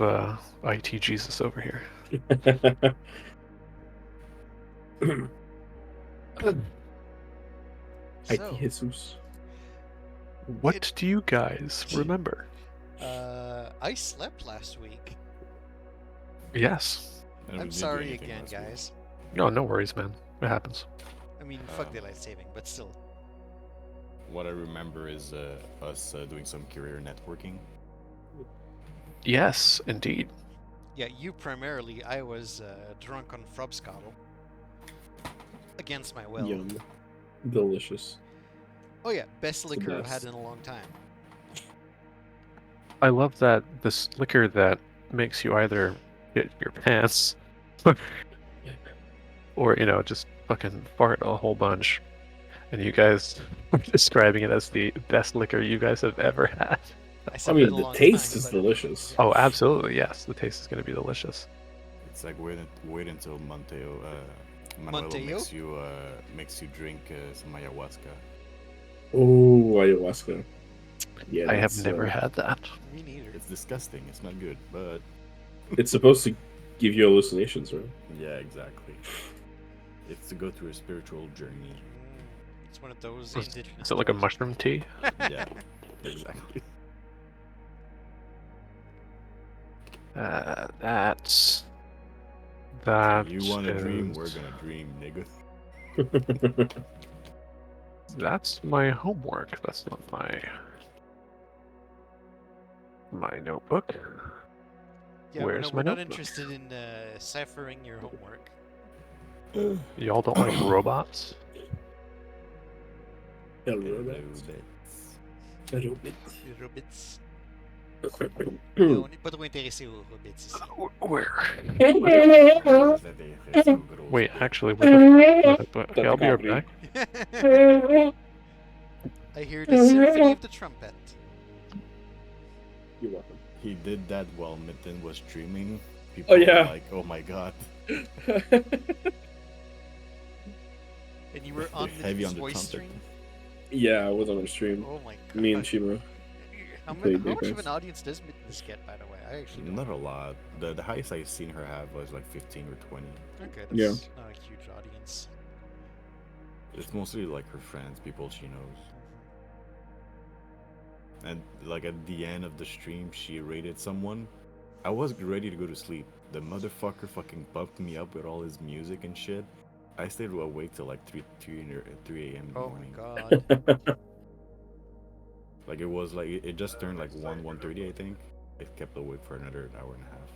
IT Jesus over here. IT So, Jesus. What do you guys remember? I slept last week. Yes. And we I'm didn't do sorry anything again, last week. guys. No worries, man. It happens. I mean, fuck daylight saving, but still. What I remember is us doing some career networking. Yes, indeed. Yeah, you primarily. I was drunk on Frobscottle. Against my will. Yum. Delicious. Oh yeah, best the liquor I've had best. in a long time. I love that this liquor that makes you either get your pants or, just fucking fart a whole bunch. And you guys are describing it as the best liquor you guys have ever had. I said I it mean, a the long taste time, is but- delicious. Oh, absolutely, yes. The taste is going to be delicious. It's like wait until Manuelo Monteo? makes you drink some ayahuasca. Oh, ayahuasca. Yeah, I have that's, never had that. Me neither. It's disgusting. It's not good, but It's supposed to give you hallucinations, right? yeah, exactly. It's to go through a spiritual journey. It's one of those Is indigenous. it like a drugs. mushroom tea? Yeah, exactly. That You wanna dream? We're is- gonna dream, nigga. That's my homework. That's not my notebook. Yeah, Where's we're my not notebook? interested in ciphering your homework. Y'all don't like robots? Hello, Robots. Hmm. On n'est pas trop intéressé aux robots ici. Where? Wait, Wait, actually, where the okay, I'll be right comedy. back. I hear the symphony of the trumpet. You're welcome. he did that while Mitten was streaming. People Oh, yeah. were like, oh my god. And you were on Heavy the on the voice trumpet. stream? Yeah, I was on the stream. Oh my god. Me and Shima. How played much of Apex. an audience does Mittens get, by the way? I actually don't Not know. a lot. The highest I've seen her have was like 15 or 20. Okay, that's Yeah. not a huge audience. It's mostly like her friends, people she knows. And like at the end of the stream, she rated someone. I was ready to go to sleep. The motherfucker fucking bumped me up with all his music and shit. I stayed awake till like 3 a.m. in the Oh morning. my god. Like it was like it just turned like 1:30, I think. It kept awake for another hour and a half.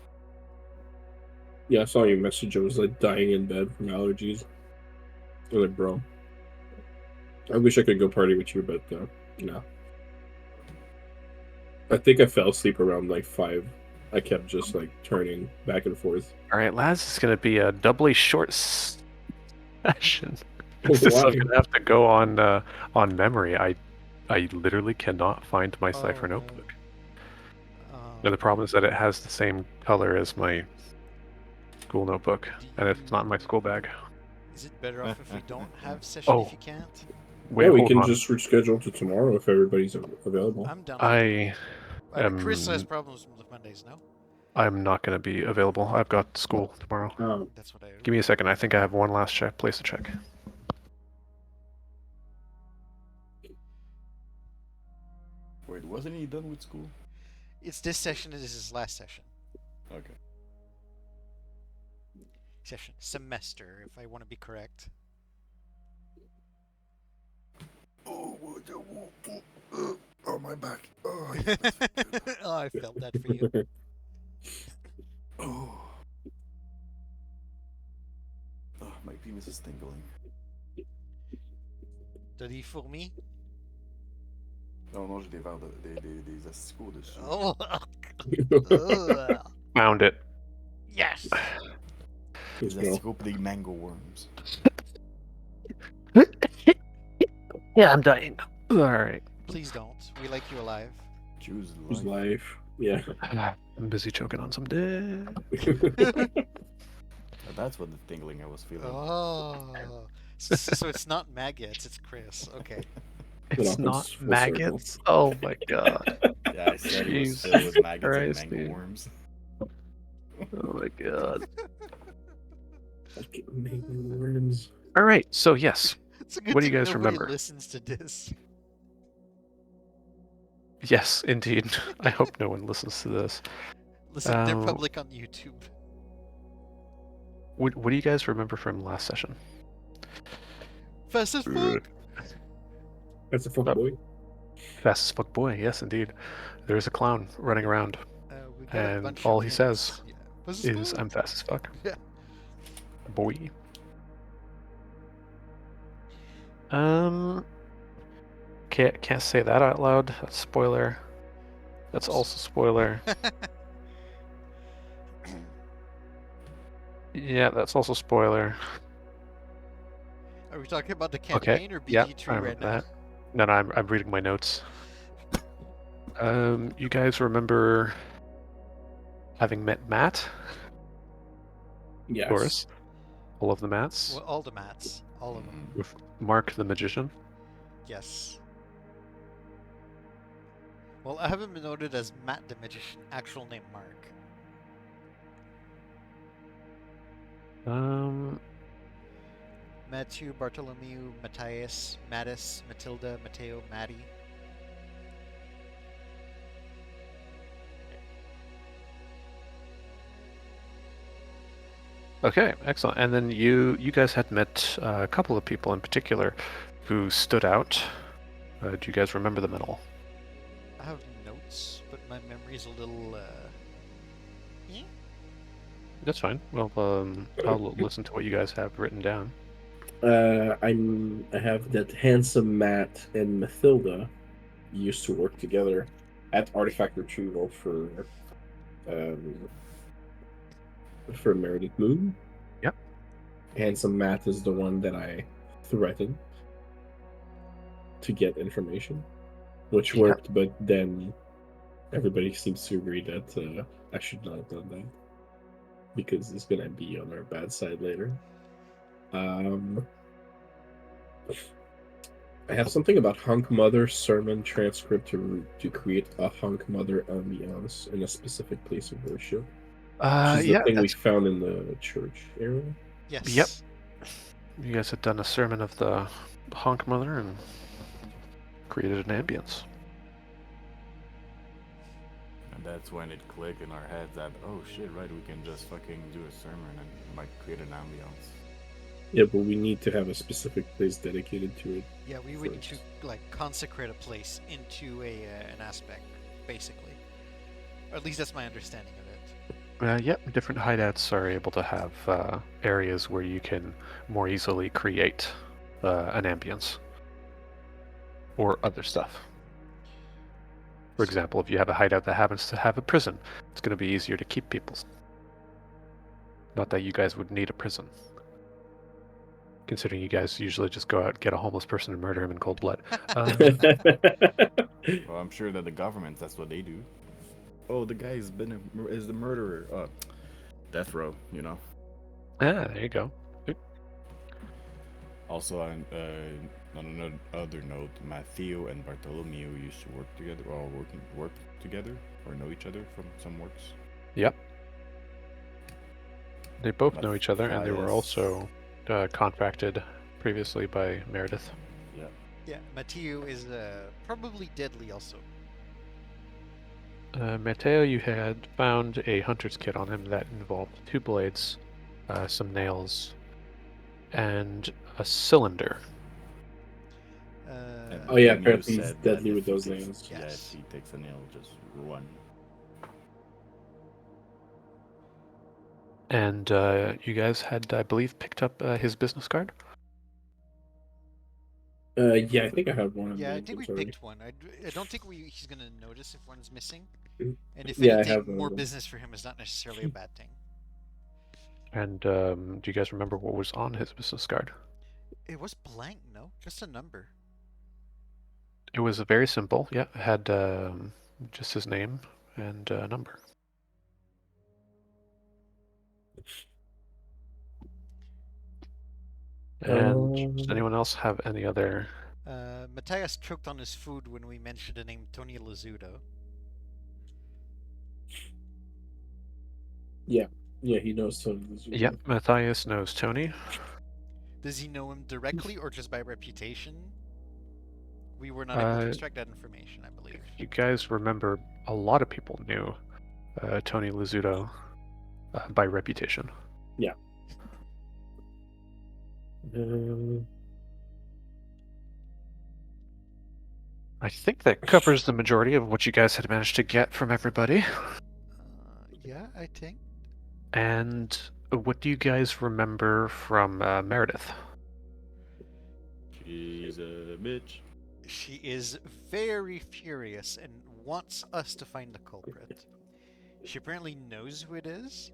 Yeah, I saw your message. I was like dying in bed from allergies. I was like, bro, I wish I could go party with you, but no. I think I fell asleep around like 5. I kept just like turning back and forth. All right, Laz, is going to be a doubly short session. Oh, This is why? going to have to go on memory. I literally cannot find my cipher Oh, no. notebook. And the problem is that it has the same color as my school notebook, and it's not in my school bag. Is it better off if we don't have session Oh. if you can't? Wait, Yeah, we hold can on. just reschedule to tomorrow if everybody's available. I'm done. I Chris has am problems with Mondays, no? I'm not going to be available. I've got school tomorrow. That's what I. Give me a second. I think I have one last place to check. Wait, wasn't he done with school? It's this session. This is his last session. Okay. Semester, if I want to be correct. Oh, my back. Oh, Oh, I felt that for you. oh. Oh, my penis is tingling. T'as des fourmis? Non, j'ai des verres des asticots dessus. Oh. Ugh. Found it. Yes. Des asticots pis des mango worms. Yeah, I'm dying. All right. Please don't. We like you alive. Choose His life. life. Yeah. I'm busy choking on some dick. That's what the tingling I was feeling. Oh. So it's not maggots, it's Chris. Okay. It's No, not it's full maggots. Oh my god. Yeah, I said it was Jesus filled with maggots Christ, and mango dude. worms. Oh my god. Fucking making worms. All right. So yes. It's a good What do you thing guys nobody remember? listens to this. Yes, indeed. I hope no one listens to this. Listen, they're public on YouTube. What do you guys remember from last session? Fast as fuck. That's a fuck Oh. boy. Fast as fuck boy. Yes, indeed. There's a clown running around, We got a and bunch all of he hints. says Yeah. Fast as is, fuck. "I'm fast as fuck." Yeah. Boy. Can't say that out loud. That's spoiler. That's Oops. also spoiler. Yeah, that's also spoiler. Are we talking about the Okay. campaign or Yeah, BG2 I right remember now? that. No, I'm reading my notes. You guys remember having met Matt? Yes. Of course. All of the Matts. Well, all the mats. All of them. With Mark the Magician. Yes. Well, I haven't been noted as Matt the Magician, actual name Mark. Matthew, Bartholomew, Matthias, Mattis, Matilda, Mateo, Maddie. Okay, excellent. And then you guys had met a couple of people in particular who stood out. Do you guys remember them at all? I have notes, but my memory's a little. That's fine. Well, I'll listen to what you guys have written down. I have that handsome Matt and Mathilda used to work together at Artifact Retrieval for Meredith Moon. Yep. Handsome Matt is the one that I threatened to get information, which Yeah. worked, but then everybody seems to agree that I should not have done that because it's gonna be on our bad side later. I have something about Hunk Mother sermon transcript to create a Hunk Mother ambiance in a specific place of worship. Which is the Yeah, thing we that's, found in the church area. Yes. Yep. you guys had done a sermon of the Honk Mother and created an ambience. And that's when it clicked in our heads that, oh shit, right, we can just fucking do a sermon and it might create an ambience. Yeah, but we need to have a specific place dedicated to it. Yeah, we would need to first. consecrate a place into an aspect, basically. Or at least that's my understanding of it. Yep, different hideouts are able to have areas where you can more easily create an ambience or other stuff. For example, if you have a hideout that happens to have a prison, it's going to be easier to keep people. Not that you guys would need a prison, considering you guys usually just go out, get a homeless person, and murder him in cold blood. Well, I'm sure that the government, that's what they do. Oh, the guy is the murderer. Death row, you know. There you go. Also, on another note, Matthew and Bartholomew used to work together, or work together, or know each other from some works. Yep. They both know each other, and they were Matthias. also contracted previously by Meredith. Yeah. Yeah, Mateo is probably deadly also. Matteo, you had found a hunter's kit on him that involved 2 blades, some nails, and a cylinder. And Oh, yeah, Matthew apparently he's said that deadly if with he those takes- nails. Yeah, Yes. if he takes a nail, just run. And you guys had, I believe, picked up his business card? Yeah, I think I have one. Of Yeah, I those think we already. picked one. I don't think he's gonna notice if one's missing. Mm. And if Yeah, I anything, have one of more them. business for him is not necessarily a bad thing. And do you guys remember what was on his business card? It was blank, no? Just a number. It was very simple. Yeah, it had just his name and number. And does anyone else have any other? Matthias choked on his food when we mentioned the name Tony Lazzuto. Yeah. Yeah, he knows Tony Lizuto. Yep, Matthias knows Tony. Does he know him directly or just by reputation? We were not able to extract that information, I believe. You guys remember a lot of people knew Tony Lizuto by reputation. Yeah. I think that covers the majority of what you guys had managed to get from everybody. Yeah, I think. And what do you guys remember from Meredith? She's a bitch. She is very furious and wants us to find the culprit. She apparently knows who it is.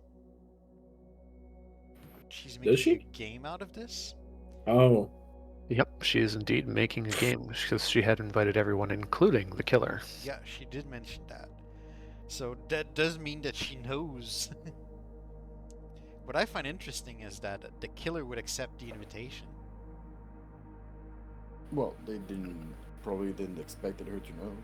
She's making she? a game out of this. Oh, Yep, she is indeed making a game because she had invited everyone, including the killer. Yeah, she did mention that. So that does mean that she knows. What I find interesting is that the killer would accept the invitation. Well, they probably didn't expect her to know.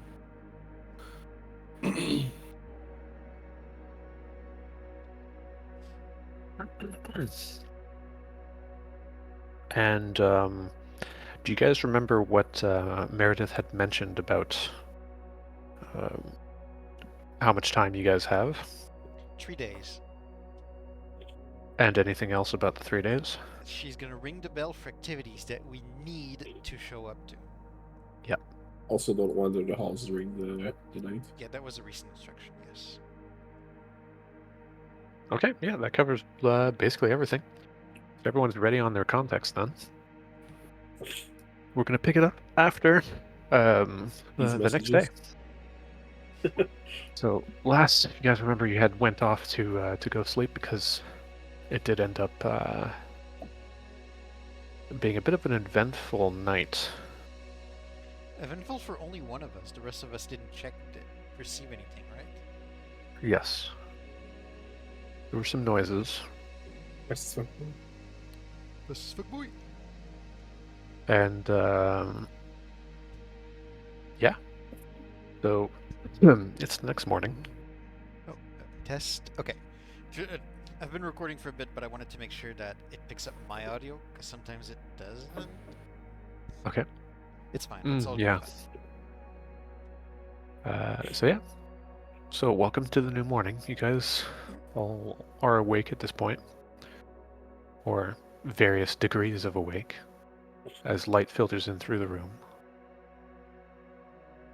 And do you guys remember what Meredith had mentioned about how much time you guys have? 3 days. And anything else about the 3 days? She's gonna ring the bell for activities that we need to show up to. also don't wander the halls during the night. Yeah, that was a recent instruction, yes. Okay, yeah, that covers basically everything. If everyone's ready on their context, then we're gonna pick it up after These the next day. messages. So last, you guys remember you had went off to go sleep because it did end up being a bit of an eventful night. Eventful for only one of us. The rest of us didn't receive anything, right? Yes. There were some noises, This is Fuckboy. and yeah. So it's the next morning. Oh, test. Okay. I've been recording for a bit, but I wanted to make sure that it picks up my audio, because sometimes it doesn't. Okay. It's fine. It's all yeah. good. So yeah. So welcome to the new morning. You guys all are awake at this point, or various degrees of awake, as light filters in through the room.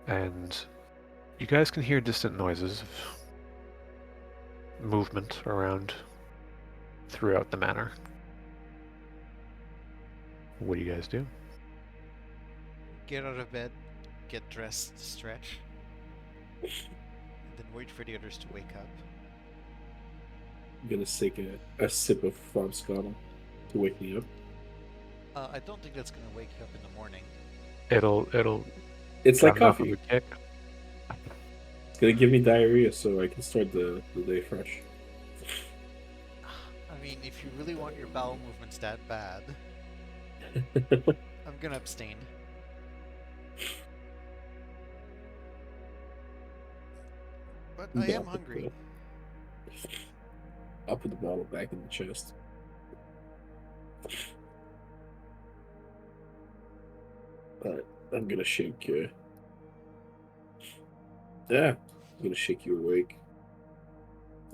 And you guys can hear distant noises of movement around throughout the manor. What do you guys do? Get out of bed, get dressed, stretch, and then wait for the others to wake up. I'm gonna take a sip of Farm Scottle to wake me up. I don't think that's gonna wake you up in the morning. It'll It's like have enough of coffee. a kick. It's gonna give me diarrhea so I can start the day fresh. I mean, if you really want your bowel movements that bad, I'm gonna abstain. But I am hungry. I'll put the bottle back in the chest. Alright, I'm gonna shake you. Yeah, I'm gonna shake you awake.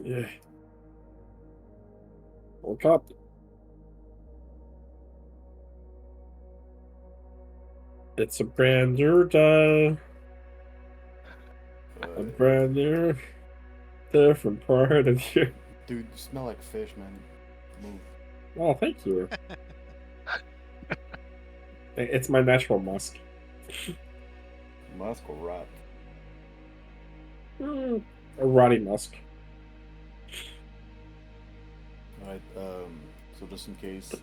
Yeah. Woke up. It's a brand new day. A brand new, different part of you. Dude, you smell like fish, man. Move. Oh, thank you. It's my natural musk. Musk or rot? A rotty musk. Alright, so just in case,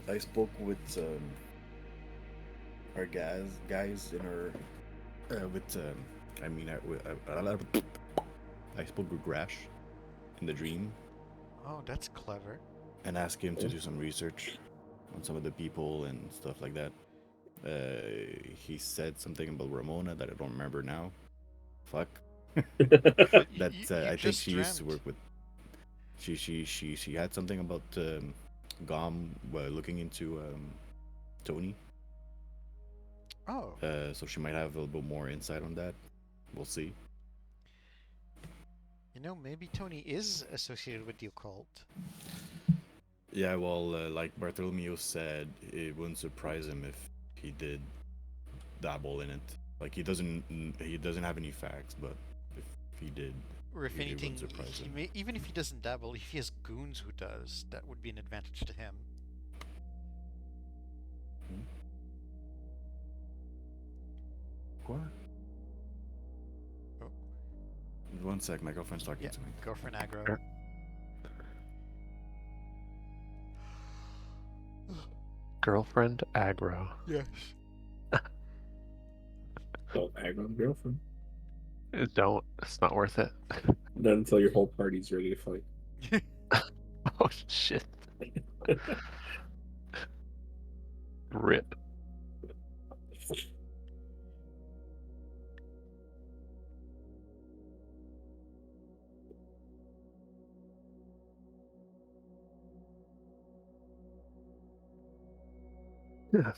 I spoke with our guys in our I spoke with Grash in the dream Oh, that's clever. and asked him to do some research on some of the people and stuff like that. He said something about Ramona that I don't remember now. Fuck. You I think just she used to dreamt. work with. She had something about Gom looking into Tony. Oh, So she might have a little bit more insight on that. We'll see. you know, maybe Tony is associated with the occult. Yeah, well, like Bartholomew said, it wouldn't surprise him if he did dabble in it. Like he doesn't have any facts, but if he did, Or if it wouldn't anything, surprise he him. may, even if he doesn't dabble, if he has goons who does, that would be an advantage to him. What? Oh. 1 sec, my girlfriend's talking Yeah, to me. go for an aggro. Sure. Girlfriend aggro. Yes. Don't ag on the girlfriend. Don't. It's not worth it. Not until your whole party's ready to fight. Oh shit. Rip. Yeah.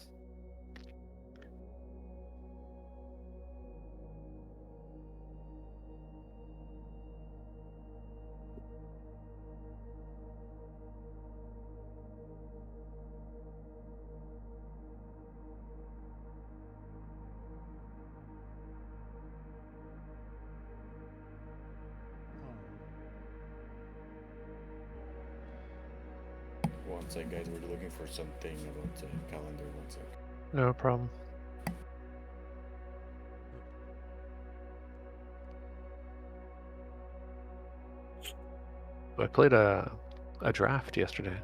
One sec, guys, we're looking for something about the calendar. 1 sec. No problem. I played a draft yesterday.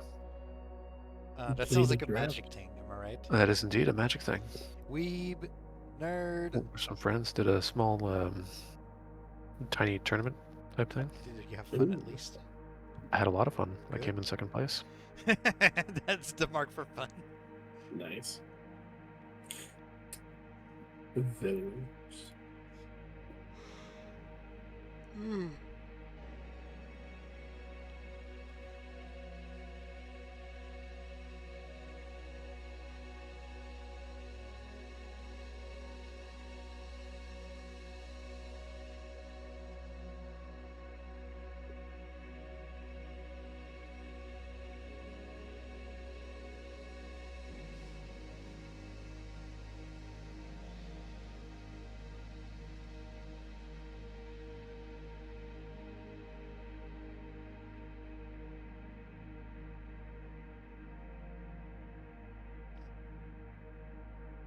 That Please sounds like a draft. magic thing, am I right? That is indeed a magic thing. Weeb, nerd. Some friends did a small, tiny tournament type thing. Did you have fun Ooh. at least? I had a lot of fun. I Good. came in second place. That's the mark for fun. Nice. Those.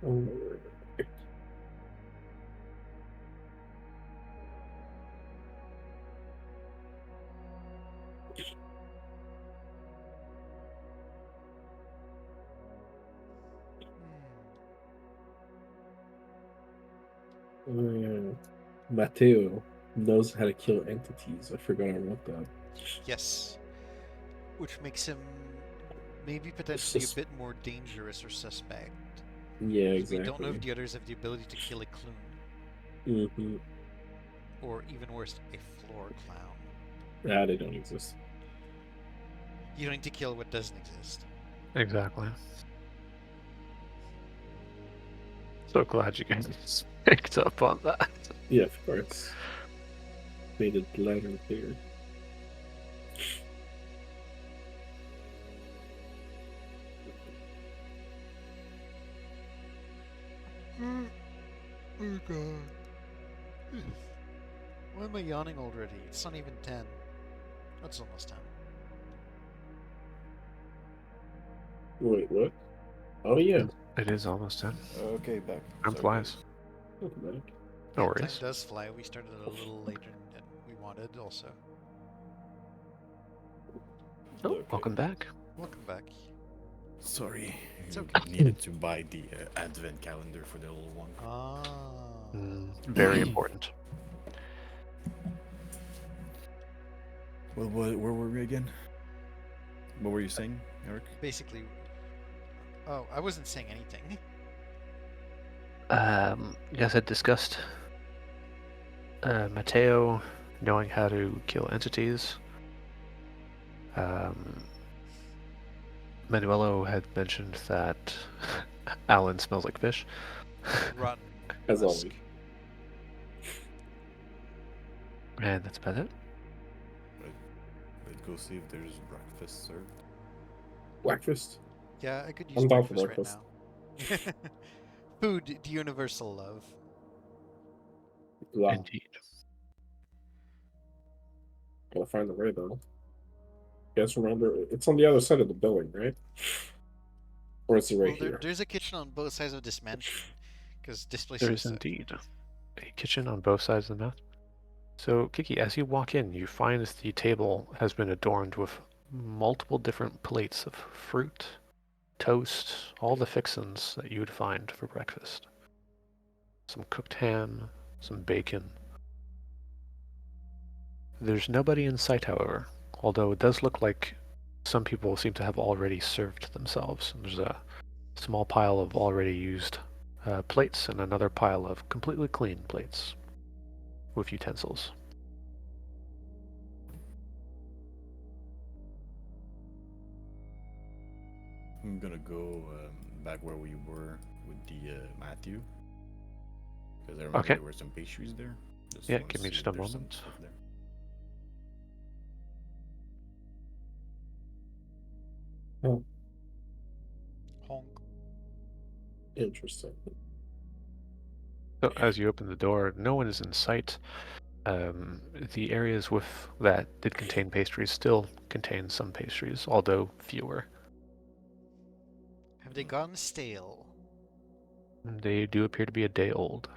Oh, Matteo knows how to kill entities. I forgot I wrote that. Yes. Which makes him maybe potentially Sus- a bit more dangerous or suspect. Yeah, 'Cause exactly. We don't know if the others have the ability to kill a clown. Mm-hmm. Or even worse, a floor clown. Ah, they don't exist. You don't need to kill what doesn't exist. Exactly. So glad you guys picked up on that. Yeah, of course. Made it louder and clear. Oh god. Why am I yawning already? It's not even 10. That's almost 10. Wait, what? Oh, yeah. It is almost 10. Okay, back. Time Sorry, flies. guys. No Time worries. does fly. We started a little later than we wanted also. Oh, Okay. welcome back. Welcome back. Sorry. It's I okay. needed to buy the advent calendar for the little one. Ah. Very important. Well, where were we again? What were you saying, Eric? Basically. Oh, I wasn't saying anything. You guys had discussed Matteo knowing how to kill entities. Manuelo had mentioned that Alan smells like fish. Rotten. As musk. always. And that's about it. Let's go see if there's breakfast served. Breakfast. Yeah, I could use I'm down for breakfast right now. Food, the universal love. Wow. Indeed. Gotta find the way though. You guys remember? It's on the other side of the building, right? Or is it right Well, here? there's a kitchen on both sides of this mansion, because this place There is is indeed a kitchen on both sides of the map. So, Kiki, as you walk in, you find the table has been adorned with multiple different plates of fruit, toast, all the fixins that you would find for breakfast. Some cooked ham, some bacon. There's nobody in sight, however, although it does look like some people seem to have already served themselves. There's a small pile of already used plates and another pile of completely clean plates with utensils. I'm gonna go back where we were with the Matthew. Because I remember Okay. there were some pastries there. Yeah, wanna give me see just if a there's some moment. stuff there. honk. Interesting. So as you open the door, no one is in sight. The areas with that did contain pastries still contain some pastries, although fewer. Have they gone stale? They do appear to be a day old.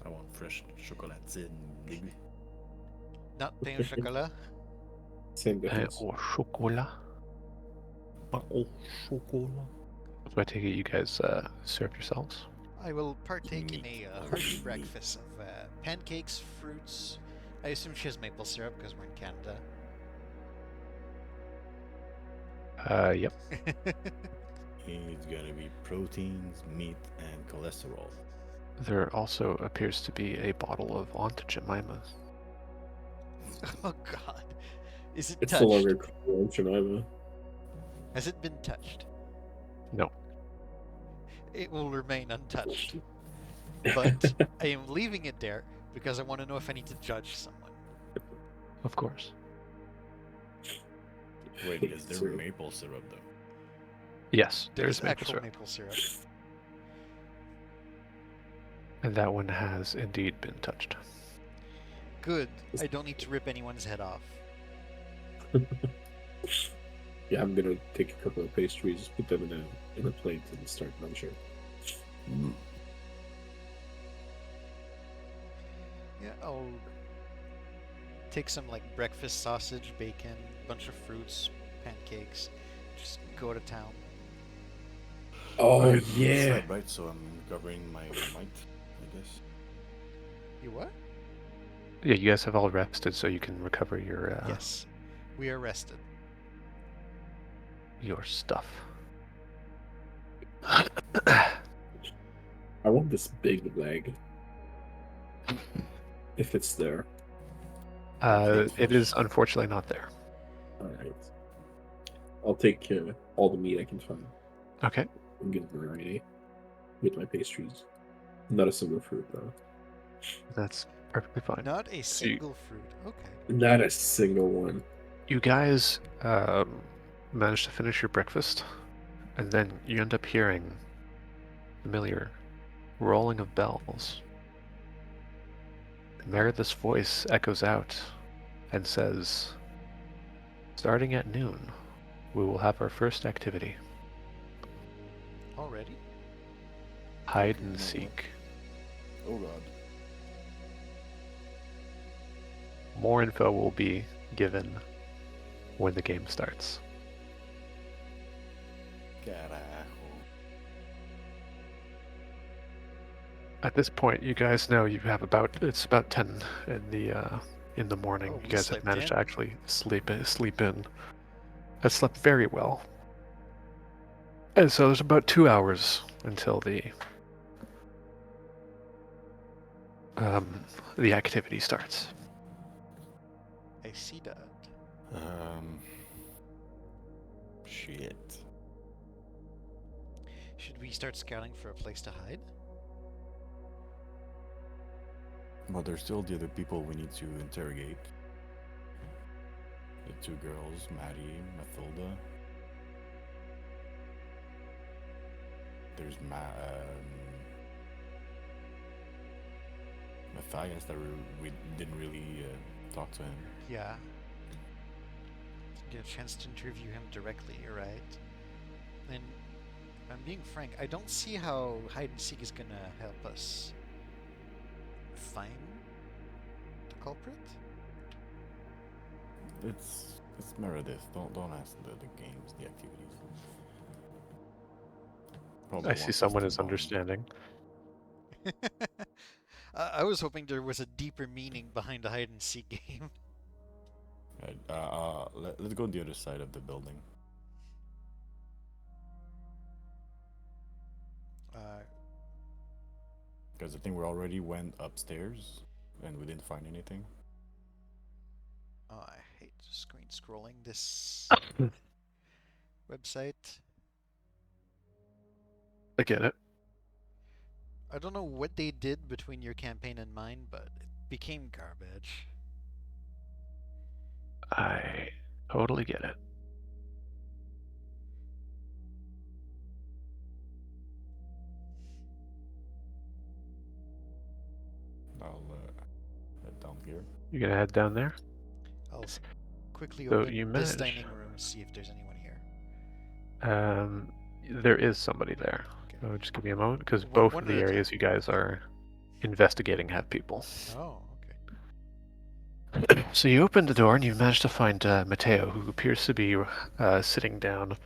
I want fresh chocolatine, baby. Not pain au chocolat? Same difference. Au chocolat. Pain au chocolat. So I take it you guys served yourselves. I will partake in Meat. a hearty breakfast of pancakes, fruits. I assume she has maple syrup because we're in Canada. Yep. It's gonna be proteins, meat, and cholesterol. There also appears to be a bottle of Aunt Jemima. Oh God, is it It's touched? no longer cool in Geneva. Has it been touched? No. It will remain untouched. But I am leaving it there because I want to know if I need to judge someone. Of course. Wait, is there Syrup. maple syrup though? Yes, There's there's maple actual syrup. maple syrup. And that one has indeed been touched. Good. I don't need to rip anyone's head off. Yeah, I'm gonna take a couple of pastries, put them in a plate, and start munching. Yeah, I'll take some like breakfast sausage, bacon, bunch of fruits, pancakes. Just go to town. Oh Okay, yeah. that's right. So I'm covering my might, I guess. You what? Yeah, you guys have all rested, so you can recover your Yes. We are rested. your stuff. I want this big leg. If it's there. It is unfortunately not there. Alright. I'll take all the meat I can find. Okay. And get a variety with my pastries. Not a single fruit though. That's perfectly fine. Not a single fruit. Okay. Not a single one. You guys manage to finish your breakfast, and then you end up hearing familiar rolling of bells. And Meredith's voice echoes out and says, "Starting at noon, we will have our first activity. Already? Hide and seek. Oh god. More info will be given when the game starts." Carajo. At this point, you guys know you have it's about 10 in the morning. Oh, You we guys have slept managed to in. actually sleep in. I slept very well. And so there's about 2 hours until the the activity starts. I see that. Shit. Should we start scouting for a place to hide? But there's still the other people we need to interrogate. The two girls, Maddie, Mathilda. There's Matthias that we didn't really talk to him. Yeah. Get a chance to interview him directly, right? And I'm being frank, I don't see how hide and seek is gonna help us find the culprit. It's Meredith. Don't ask the games, the activities. Probably I wants see us someone to is bond. understanding. I was hoping there was a deeper meaning behind a hide and seek game. Right, let's go to the other side of the building. Because I think we already went upstairs and we didn't find anything. Oh, I hate screen scrolling this website. I get it. I don't know what they did between your campaign and mine, but it became garbage. I totally get it. I'll head down here. You gonna head down there? I'll quickly So open you this managed. dining room, see if there's anyone here. There is somebody there. Okay. So just give me a moment, because One- both one of at the a areas time. you guys are investigating have people. Oh, So you open the door and you manage to find Mateo, who appears to be sitting down,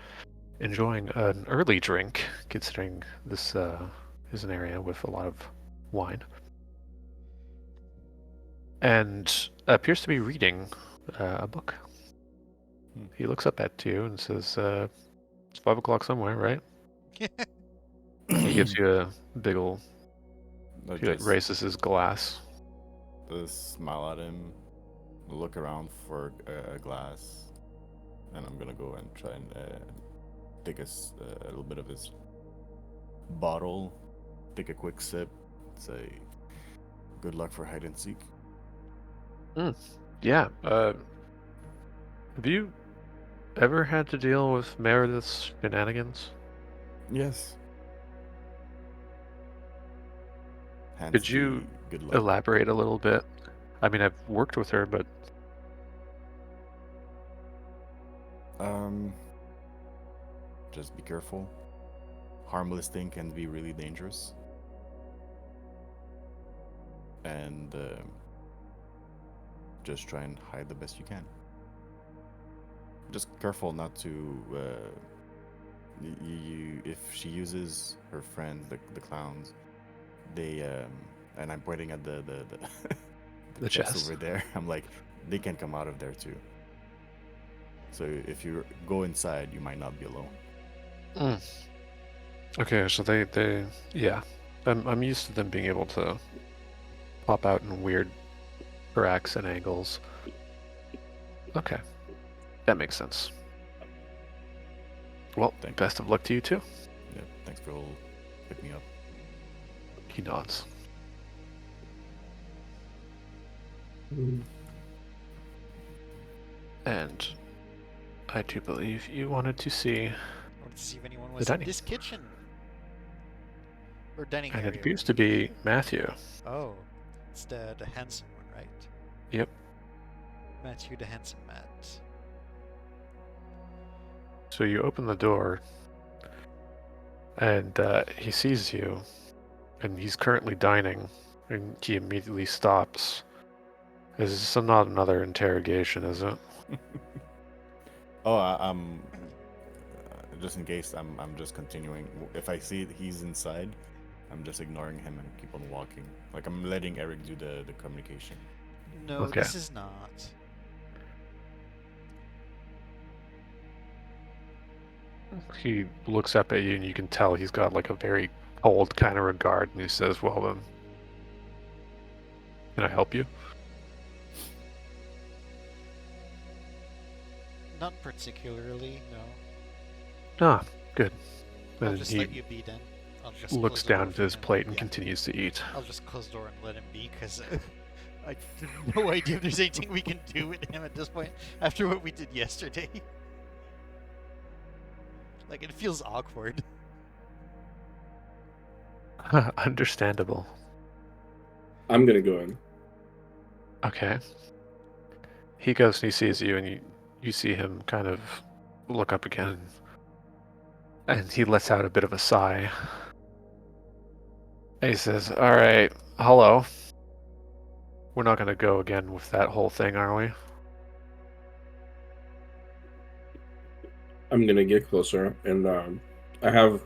enjoying an early drink, considering this is an area with a lot of wine, and appears to be reading a book. He looks up at you and says, "It's 5 o'clock somewhere, right?" okay. He gives you a big ol' I he like, just raises his glass. smile at him, look around for a glass, and I'm gonna go and try and take a little bit of his bottle, take a quick sip, say, "Good luck for hide and seek." Yeah. Have you ever had to deal with Meredith's shenanigans? Yes. Hence Could you the good luck? elaborate a little bit? I mean, I've worked with her, but Just be careful. Harmless thing can be really dangerous. And just try and hide the best you can. Just careful not to. If she uses her friends, the clowns, they and I'm pointing at the The chest chest. over there. I'm like, they can come out of there too. So if you go inside, you might not be alone. Okay, so they yeah. I'm used to them being able to pop out in weird cracks and angles. Okay. That makes sense. Well, Thank you. best of luck to you too. Yeah, thanks for all picking me up. He nods. And I do believe you wanted to see, I wanted to see if anyone was in dining. this kitchen. Or dining and area. it appears to be Matthew. Oh, it's the handsome one, right? Yep. Matthew the handsome Matt. So you open the door, and he sees you, and he's currently dining, and he immediately stops. This is not another interrogation, is it? Oh, I'm just in case. I'm just continuing. If I see he's inside, I'm just ignoring him and keep on walking. Like I'm letting Eric do the communication. No, Okay. this is not. He looks up at you, and you can tell he's got like a very cold kind of regard, and he says, "Well then, Can I help you? Not particularly, no. Ah, good. I'll Then just he let you be then. I'll just looks close the door down for at his him. plate and Yeah. continues to eat. I'll just close the door and let him be, because I have no idea if there's anything we can do with him at this point after what we did yesterday. Like, it feels awkward. Understandable. I'm gonna go in. Okay. He goes and he sees you, and you see him kind of look up again, and he lets out a bit of a sigh. And he says, "All right, hello. We're not gonna go again with that whole thing, are we?" I'm gonna get closer, and I have,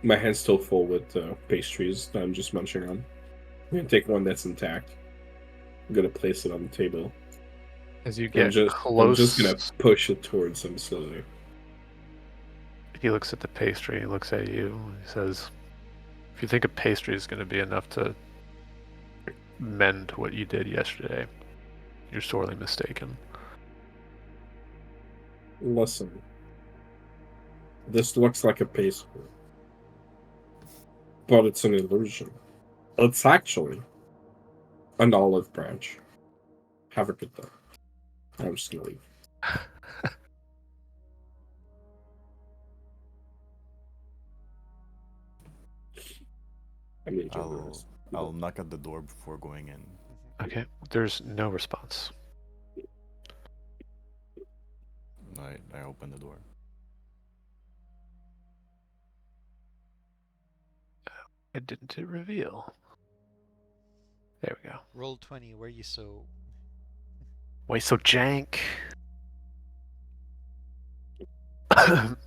my hand's still full with pastries that I'm just munching on. I'm gonna take one that's intact. I'm gonna place it on the table. As you I'm get just close, gonna push it towards him slowly. he looks at the pastry. He looks at you. He says, "If you think a pastry is going to be enough to mend what you did yesterday, you're sorely mistaken." Listen, this looks like a pastry, but it's an illusion. It's actually an olive branch. Have a good day. I'm just gonna leave. I need to I'll knock at the door before going in. Okay, there's no response. I open the door. It didn't reveal. There we go. Roll 20, where you so... Wait, so jank.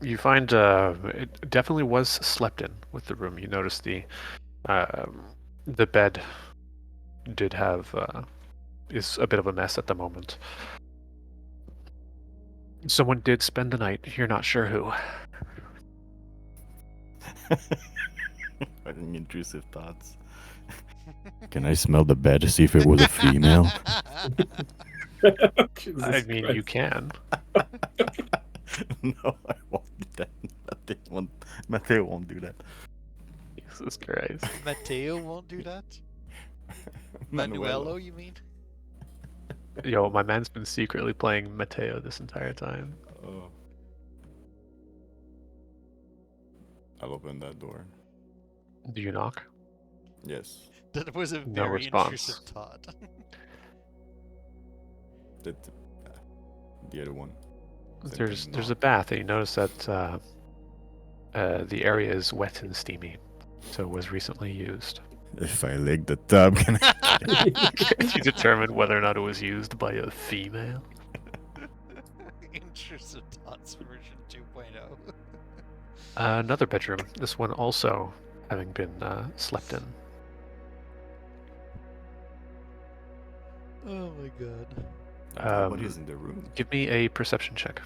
You find it definitely was slept in with the room. You notice the bed did have is a bit of a mess at the moment. Someone did spend the night. You're not sure who. Having intrusive thoughts. Can I smell the bed to see if it was a female? I mean, you can. No, I won't do that. Mateo won't do that. Jesus Christ. Mateo won't do that? Manuelo, you mean? Yo, my man's been secretly playing Mateo this entire time. Oh. I'll open that door. Do you knock? Yes. That was a No very response. intrusive thought. The other one. There's a bath, and you notice that the area is wet and steamy, so it was recently used. If I lick the tub, can I? Can you determine whether or not it was used by a female? Intrusive thoughts version 2.0. Another bedroom. This one also having been slept in. Oh my god. Nobody's in the room. Give me a perception check.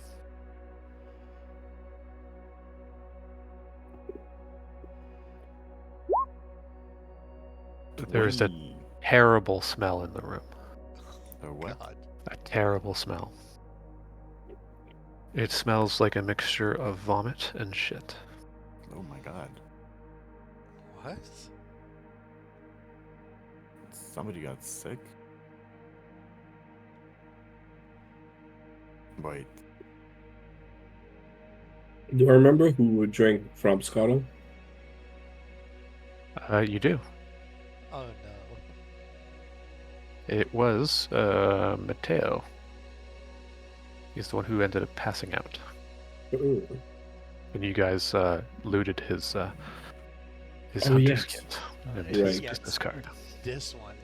There's a 20. terrible smell in the room. Or what? God. A terrible smell. It smells like a mixture of vomit and shit. Oh my god. What? Somebody got sick? Wait. Do I remember who drank from Scotto? You do. Oh no. It was Mateo. He's the one who ended up passing out. Ooh. And you guys looted his Oh, hunter's yes. kit and Right. his Yes. business card. This one.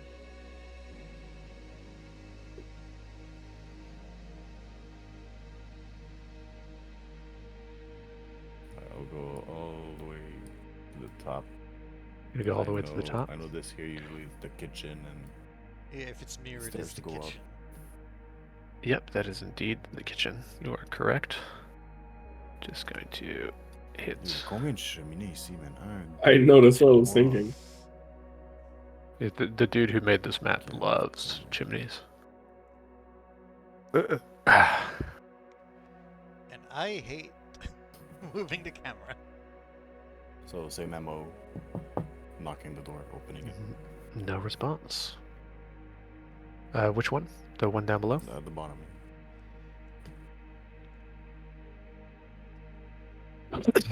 I'll go all the way to the top. You go all the I way to the know- top. I know this here usually is the kitchen and Yeah, if it's mirrored, Stairs it's the to go up. kitchen. Yep, that is indeed the kitchen. You are correct. Just going to hit. Dude, combien de cheminées ici, man? I know, that's what I was Wow. thinking. The dude who made this map loves chimneys. And I hate moving the camera. So same MO, knocking the door, opening it. No response. Which one? The one down below? At the bottom.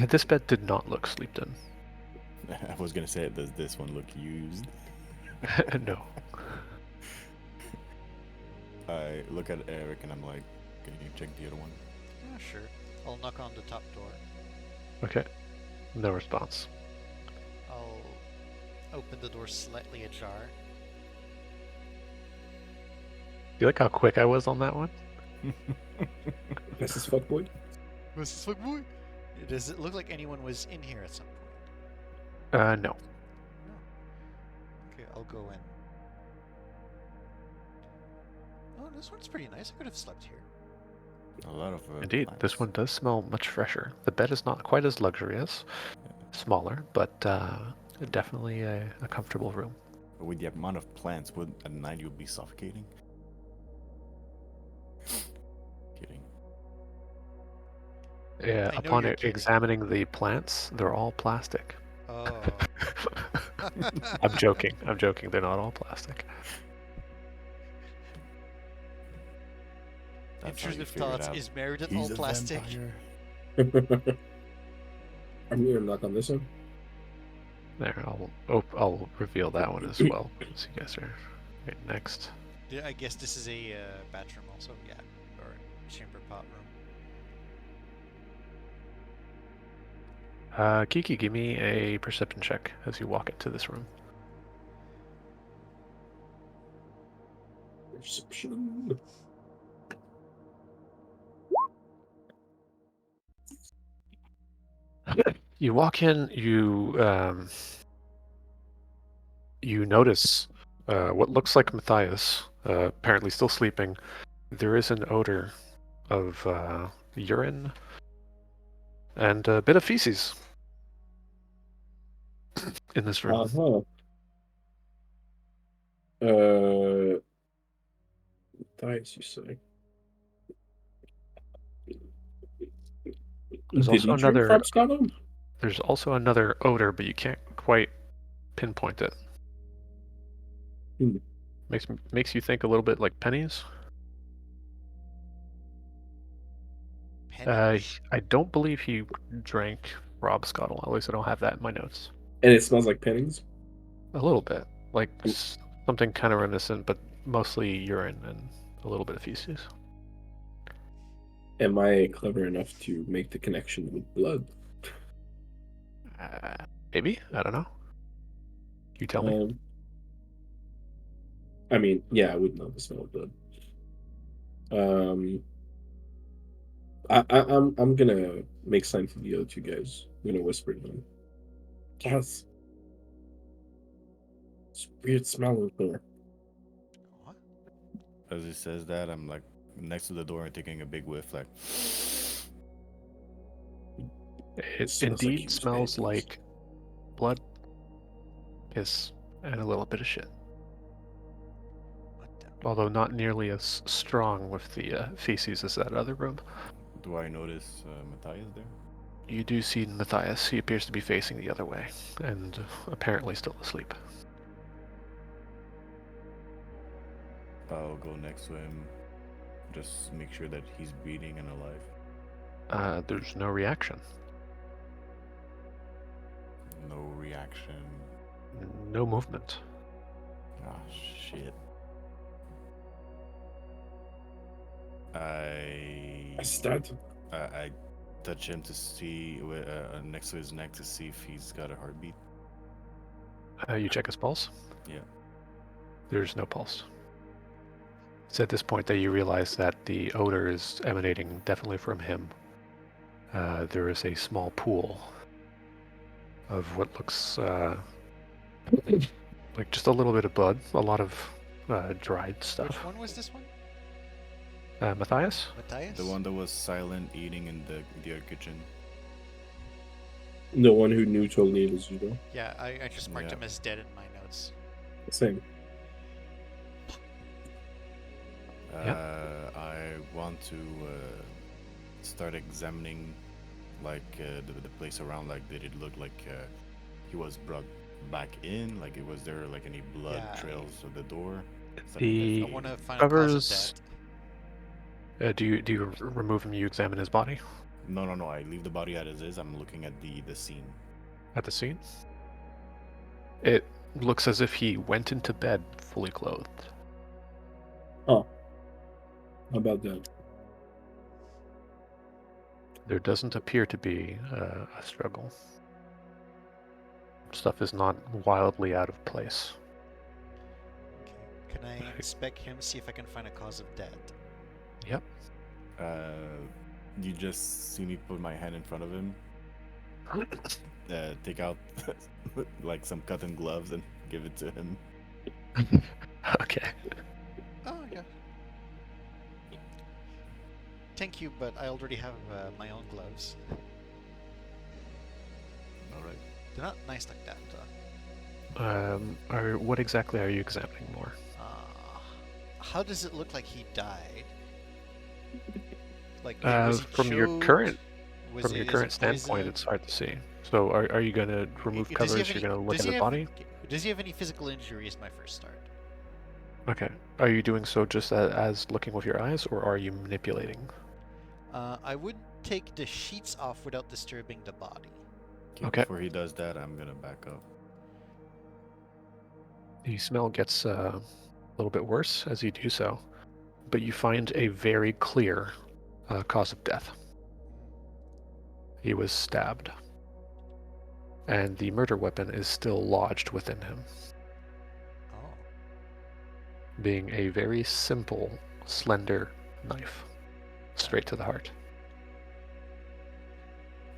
This bed did not look sleeped in. I was gonna say, does this one look used? No. I look at Eric and I'm like, can you check the other one? Yeah, sure. I'll knock on the top door. Okay. No response. I'll open the door slightly ajar. You like how quick I was on that one? This is fuckboy. What's this fuck boy? Does it look like anyone was in here at some point? No. No. Okay, I'll go in. Oh, this one's pretty nice. I could have slept here. A lot of Indeed, this plants. one does smell much fresher. The bed is not quite as luxurious, smaller, but definitely a comfortable room. With the amount of plants, would at night you'd be suffocating? Kidding. Yeah, I know upon you're kidding. examining the plants, they're all plastic. Oh. I'm joking. I'm joking. They're not all plastic. That's how you Intrusive figure it thoughts out. is married at He's all a plastic. vampire. I'm gonna knock on this one. There, I'll reveal that one as well. So you guys are right next. Yeah, I guess this is a bathroom also, yeah. Or chamber pot room. Kiki, give me a perception check as you walk into this room. Perception. You walk in, you notice what looks like Matthias, apparently still sleeping. There is an odor of urine and a bit of feces in this room. Dice, you say? There's Did also he drink another- from Scotland? There's also another odor, but you can't quite pinpoint it. Hmm. Makes you think a little bit like pennies. Pennies? I don't believe he drank Rob Scottle. At least I don't have that in my notes. And it smells like pennies? A little bit, like something kind of reminiscent, but mostly urine and a little bit of feces. Am I clever enough to make the connection with blood? Maybe, I don't know. You tell me. I mean, yeah, I would know the smell of blood. I'm gonna make sign to the other two guys. I'm gonna whisper to them. Yes. It's a weird smell in there. What? As he says that, I'm like next to the door and taking a big whiff, like. It smells like indeed used smells panties. like blood, piss, and a little bit of shit. What the? Although not nearly as strong with the feces as that other room. Do I notice Matthias there? You do see Matthias. He appears to be facing the other way, and apparently still asleep. I'll go next to him, just make sure that he's breathing and alive. There's no reaction. No reaction. No movement. Ah, shit. I Start. I touch him to see next to his neck to see if he's got a heartbeat. You check his pulse. Yeah. There's no pulse. It's at this point that you realize that the odor is emanating definitely from him. There is a small pool of what looks like just a little bit of blood, a lot of dried Which stuff. one was this one? Matthias? Matthias? The one that was silent eating in the kitchen. The one who knew told me it was judo. Yeah, I just marked Yeah. him as dead in my notes. Same. I want to start examining like the place around. Like, did it look like he was brought back in? Like, was there like any blood Yeah. trails of the door? Stuff like The I that. want to find a cause of covers. death. Do you remove him? You examine his body No. I leave the body as it is. I'm looking at the scene. at the scene. It looks as if he went into bed fully clothed. Oh. How about that? There doesn't appear to be a struggle. Stuff is not wildly out of place. Okay. Can I inspect him, see if I can find a cause of death? Yep. You just see me put my hand in front of him, take out like some cotton gloves and give it to him. Okay. Oh, yeah. Thank you, but I already have my own gloves. All right. They're not nice like that. What exactly are you examining more? How does it look like he died? Like, was he From your choked? current Was From he- your is current it standpoint, poison? it's hard to see. So, are you going to remove Does he covers? have You're any- going to look does at he his have- body? Does he have any physical injuries? My first start. Okay. Are you doing so just as looking with your eyes, or are you manipulating? I would take the sheets off without disturbing the body. Okay. Before he does that, I'm gonna back up. The smell gets a little bit worse as you do so, but you find a very clear cause of death. He was stabbed, and the murder weapon is still lodged within him, Oh. being a very simple, slender knife, straight to the heart.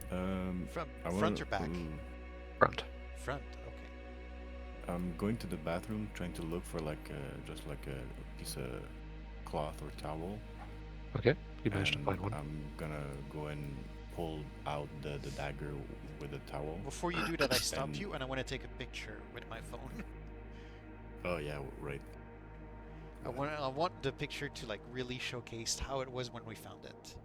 From I front wanna- or back? Front. Front. Okay. I'm going to the bathroom, trying to look for like just like a piece of cloth or towel. Okay, you managed to and find one. I'm gonna go and pull out the dagger with the towel. Before you do that, I stop And- you and I want to take a picture with my phone. Oh yeah, right. I want the picture to like really showcase how it was when we found it.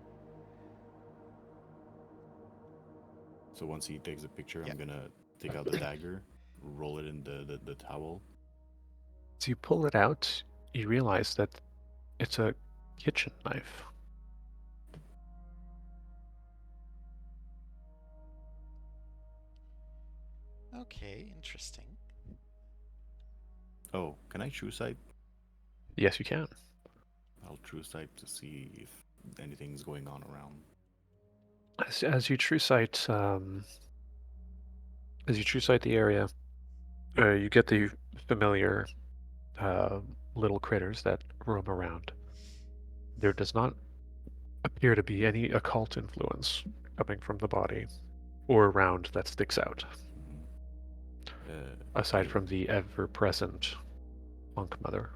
So once he takes the picture, Yeah. I'm gonna take out the dagger, roll it in the towel. As you pull it out, you realize that it's a kitchen knife. Okay, interesting. Oh, can I true sight? Yes, you can. I'll true sight to see if anything's going on around. As you true sight, the area, you get the familiar little critters that roam around. There does not appear to be any occult influence coming from the body or around that sticks out, aside is- from the ever-present monk mother.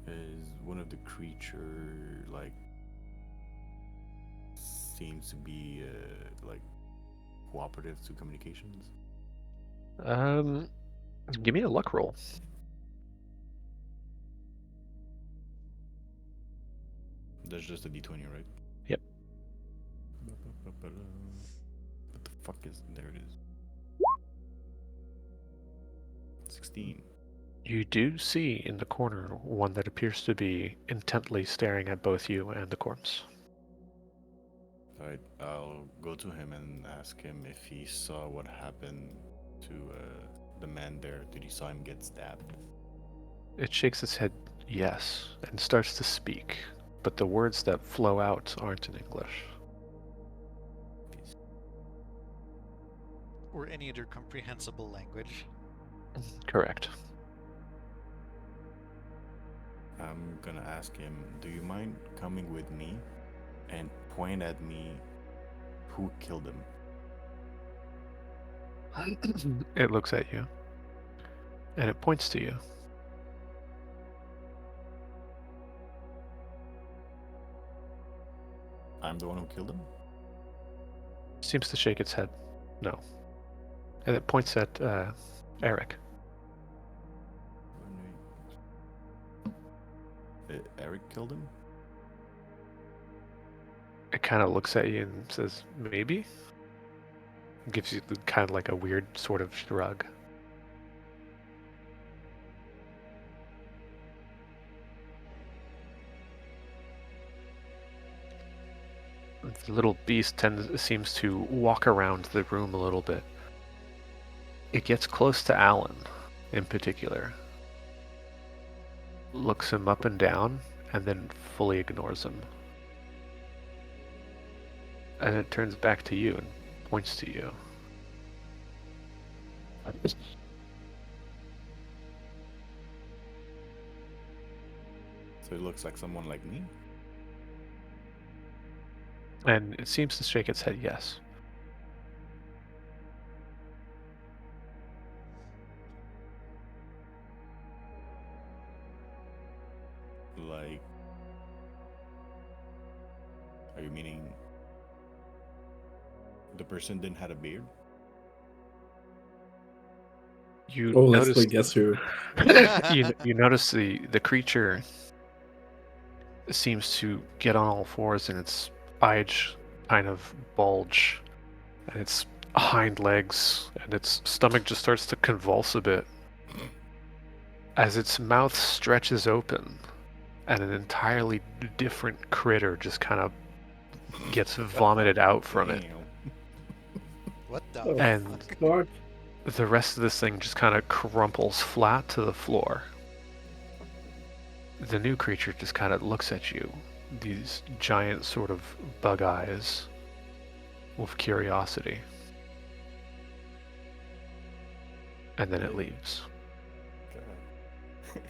Is one of the creature like seems to be like cooperative to communications? Give me a luck roll. That's just a d20, right? Yep. What the fuck is there? It is 16. You do see in the corner one that appears to be intently staring at both you and the corpse. Alright, I'll go to him and ask him if he saw what happened to the man there. Did he saw him get stabbed? It shakes its head yes and starts to speak, but the words that flow out aren't in English. Or any other comprehensible language. Correct. I'm gonna ask him, do you mind coming with me and point at me who killed him? It looks at you and it points to you. I'm the one who killed him? Seems to shake its head no. And it points at Eric. Eric killed him? It kind of looks at you and says, maybe? Gives you kind of like a weird sort of shrug. The little beast seems to walk around the room a little bit. It gets close to Alan, in particular. Looks him up and down, and then fully ignores him. And it turns back to you and points to you. So it looks like someone like me? And it seems to shake its head yes. Like... Are you meaning... the person didn't have a beard? You Oh, let's notice play Guess Who. you notice the creature seems to get on all fours and its eyes kind of bulge, and its hind legs and its stomach just starts to convulse a bit as its mouth stretches open, and an entirely different critter just kind of gets vomited out from it. Damn. What the Oh, And fuck? Fuck. the rest of this thing just kind of crumples flat to the floor. The new creature just kind of looks at you, these giant sort of bug eyes, with curiosity. And then it leaves. God.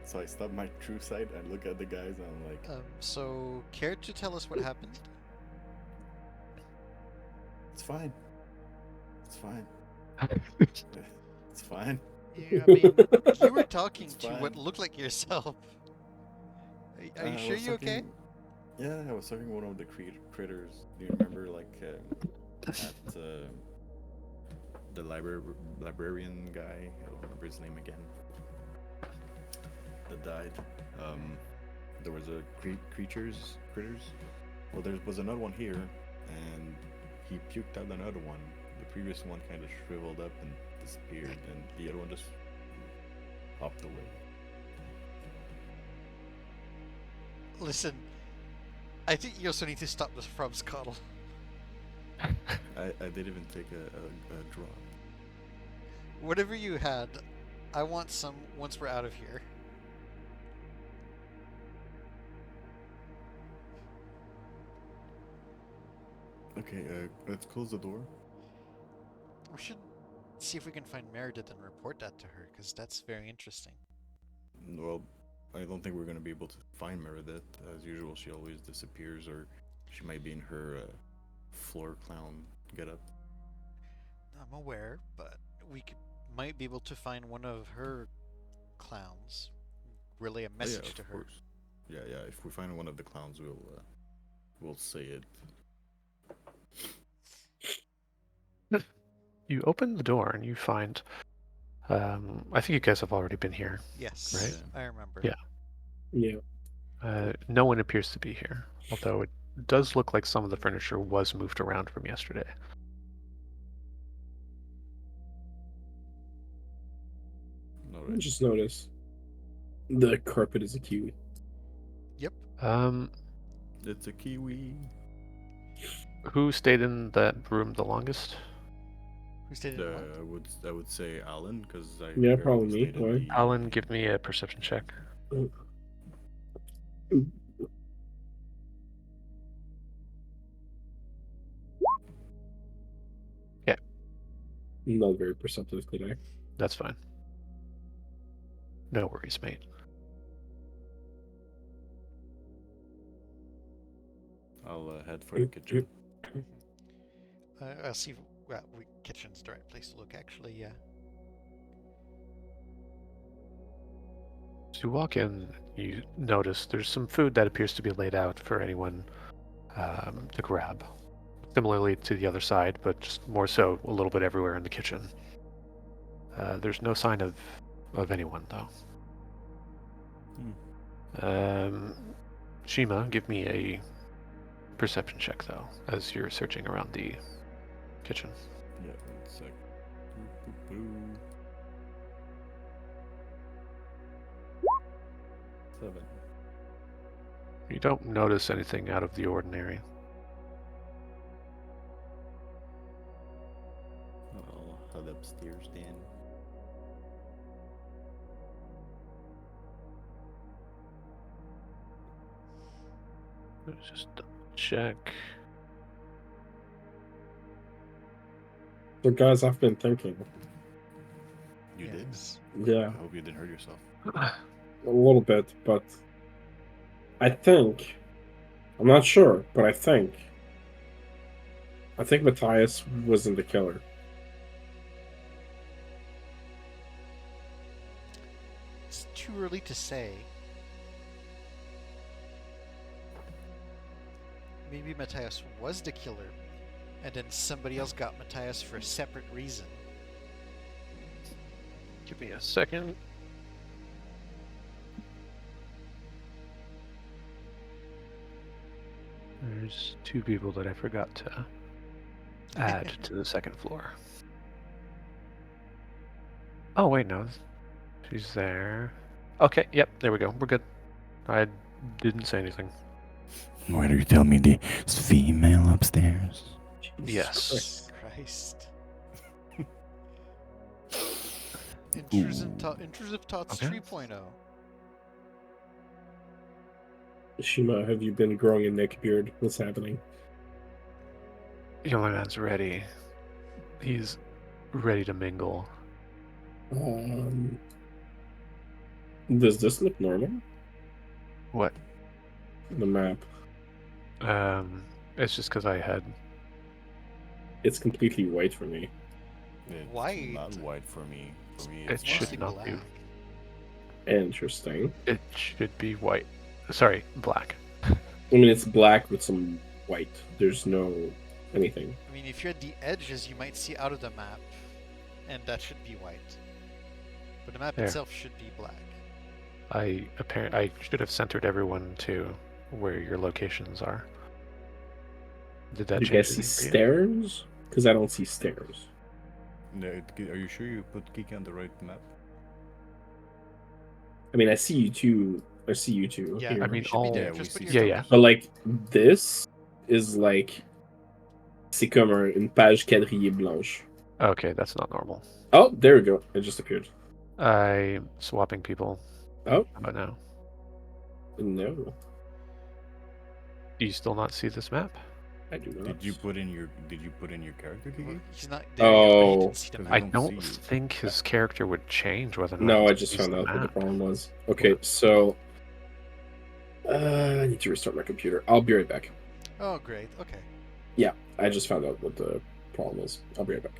So I stop my true sight and look at the guys and I'm like, So, care to tell us what happened? it's fine. It's fine. It's fine. I mean, you were talking It's to what fine. looked like yourself. Are you I sure was you're okay? talking- Yeah, I was talking to one of the critters. Do you remember, like, at the librarian guy? I don't remember his name again. That died. There was a critters. Well, there was another one here, and he puked out another one. The previous one kind of shriveled up and disappeared, and the other one just hopped away. Listen, I think you also need to stop this from Scuttle. I didn't even take a drop. Whatever you had, I want some once we're out of here. Okay, let's close the door. We should see if we can find Meredith and report that to her, because that's very interesting. Well, I don't think we're gonna be able to find Meredith. As usual, she always disappears, or she might be in her floor clown getup. I'm aware, but we might be able to find one of her clowns. Relay a message yeah, to of her. course. Yeah. If we find one of the clowns, we'll say it. You open the door and you find, I think you guys have already been here. Yes, Right. I remember. Yeah. Yeah. No one appears to be here, although it does look like some of the furniture was moved around from yesterday. All I right. just noticed the carpet is a kiwi. Yep. It's a kiwi. Who stayed in that room the longest? Who stayed in what? I would say Alan, because I Yeah, barely probably me, stayed in why? the- Alan, give me a perception check. Not very perceptive today. That's fine. No worries, mate. I'll head for the kitchen. I'll see. Well, kitchen's the right place to look, actually. Yeah. As you walk in, you notice there's some food that appears to be laid out for anyone to grab. Similarly to the other side, but just more so a little bit everywhere in the kitchen. There's no sign of anyone, though. Shima, give me a perception check though, as you're searching around the kitchen. Yeah, 1 sec. Boop, boop, boop. 7. You don't notice anything out of the ordinary. I'll head upstairs then. Let's just double check. So, guys, I've been thinking. You Yes. Yeah, did? I hope you didn't hurt yourself. a little bit, but I think I'm not sure, but I think Matthias wasn't the killer. It's too early to say. Maybe Matthias was the killer, and then somebody else got Matthias for a separate reason. Give me a second. There's 2 people that I forgot to add to the second floor. Oh, wait, no. She's there. Okay, yep, there we go. We're good. I didn't say anything. Why do you tell me the female upstairs? Yes. Christ. Intrusive Thoughts Okay. 3.0. Shima, have you been growing a neck beard? What's happening? Young man's ready. He's ready to mingle. Does this look normal? What? The map. It's just because I had. It's completely white for me. It's White? not white for me. For me, It it's should Mostly not black. be. Interesting. It should be white. Sorry, black. I mean, it's black with some white. There's no anything. I mean, if you're at the edges, you might see out of the map, and that should be white. But the map There. itself should be black. I should have centered everyone to where your locations are. Did that You change guys see anything for you? stairs? Because I don't see stairs. No, are you sure you put Kiki on the right map? I mean, I see you two. I see you two. Yeah, here. I mean, you should be all- there. Yeah, we Just put see your Yeah, thumb But like this is like c'est comme une page quadrillée blanche. Okay, that's not normal. Oh, there we go. It just appeared. I'm swapping people. Oh How about now? no, Do you still not see this map? I do not. Did you put in your character, Kiki? Well, he's not there yet, but he Oh. can see the Because map. I don't don't see you. think his character would change whether or not. No, he I just sees found the out what the map. problem was. Okay, so I need to restart my computer. I'll be right back. Oh, great. Okay. I just found out what the problem is. I'll be right back.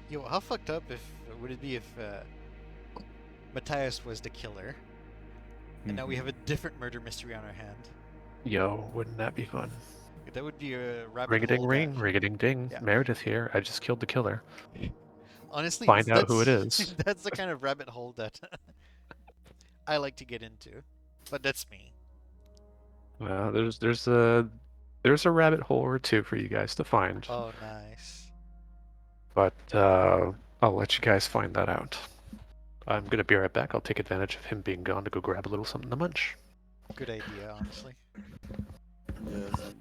Yo, how fucked up would it be if Matthias was the killer, and now we have a different murder mystery on our hand? Yo, wouldn't that be fun? That would be a rabbit Ring a ding hole ring, that- ring a ding ding. Yeah. Meredith here. I just killed the killer. Honestly, Find out who it that's- is. That's the kind of rabbit hole that I like to get into, but that's me. Well, there's a rabbit hole or two for you guys to find, Oh, nice. but I'll let you guys find that out. I'm gonna be right back. I'll take advantage of him being gone to go grab a little something to munch. Good idea, honestly. Yes.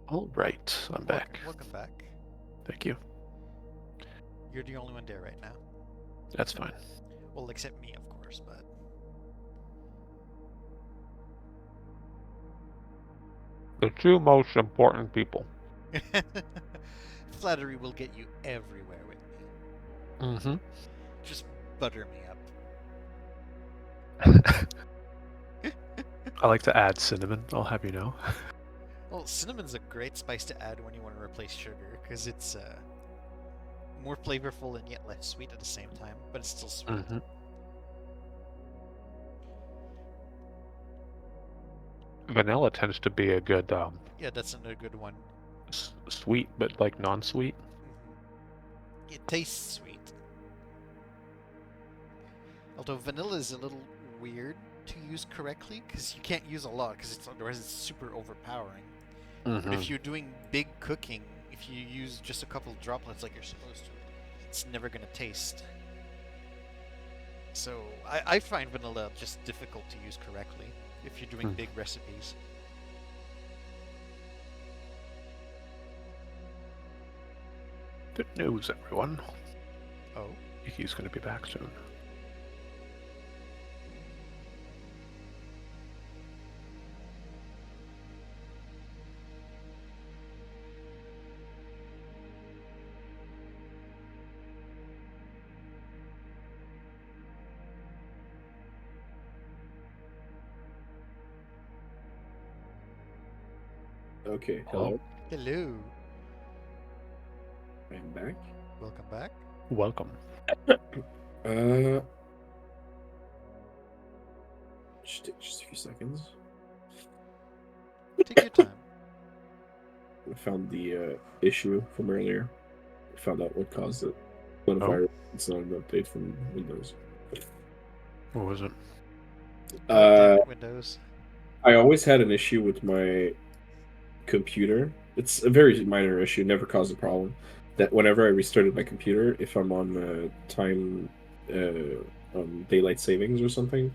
All right, I'm back. Welcome back. Thank you. You're the only one there right now. That's fine. Well, except me, of course, but... The two most important people. Flattery will get you everywhere with me. Mm-hmm. Just butter me up. I like to add cinnamon, I'll have you know. Well, cinnamon's a great spice to add when you want to replace sugar, because it's more flavorful and yet less sweet at the same time, but it's still sweet. Mm-hmm. Vanilla tends to be a good Yeah, that's another good one. sweet, but like non-sweet. It tastes sweet. Although vanilla is a little weird to use correctly, because you can't use a lot, because otherwise it's super overpowering. But if you're doing big cooking, if you use just a couple droplets like you're supposed to, it's never going to taste. So I find vanilla just difficult to use correctly if you're doing big recipes. Good news, everyone. Oh? He's going to be back soon. Okay, hello. Hello. I'm back. Welcome back. Welcome. Just a few seconds. Take your time. I found the issue from earlier. I found out what caused it. Not a virus. It's not an update from Windows. What was it? Damn it, Windows. I always had an issue with my computer. It's a very minor issue, never caused a problem. That whenever I restarted my computer, if I'm on time, daylight savings or something,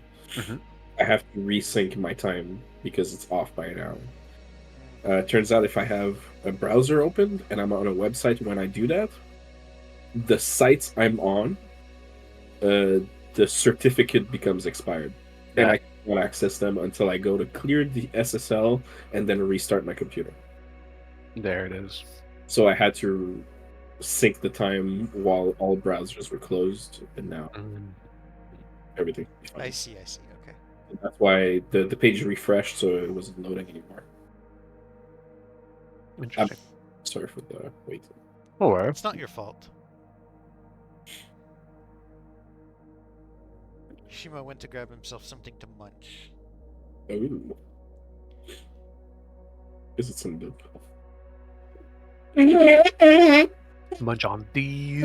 I have to resync my time because it's off by an hour. It turns out if I have a browser open and I'm on a website when I do that, the sites I'm on, the certificate becomes expired, and I can't access them until I go to clear the SSL and then restart my computer. There it is. So I had to sync the time while all browsers were closed, and now everything. I see, okay. And that's why the page refreshed, so it wasn't loading anymore. Interesting. Sorry for the wait. Oh, well. It's not your fault. Shima went to grab himself something to munch. Ooh. Is it some dip? Munch on these.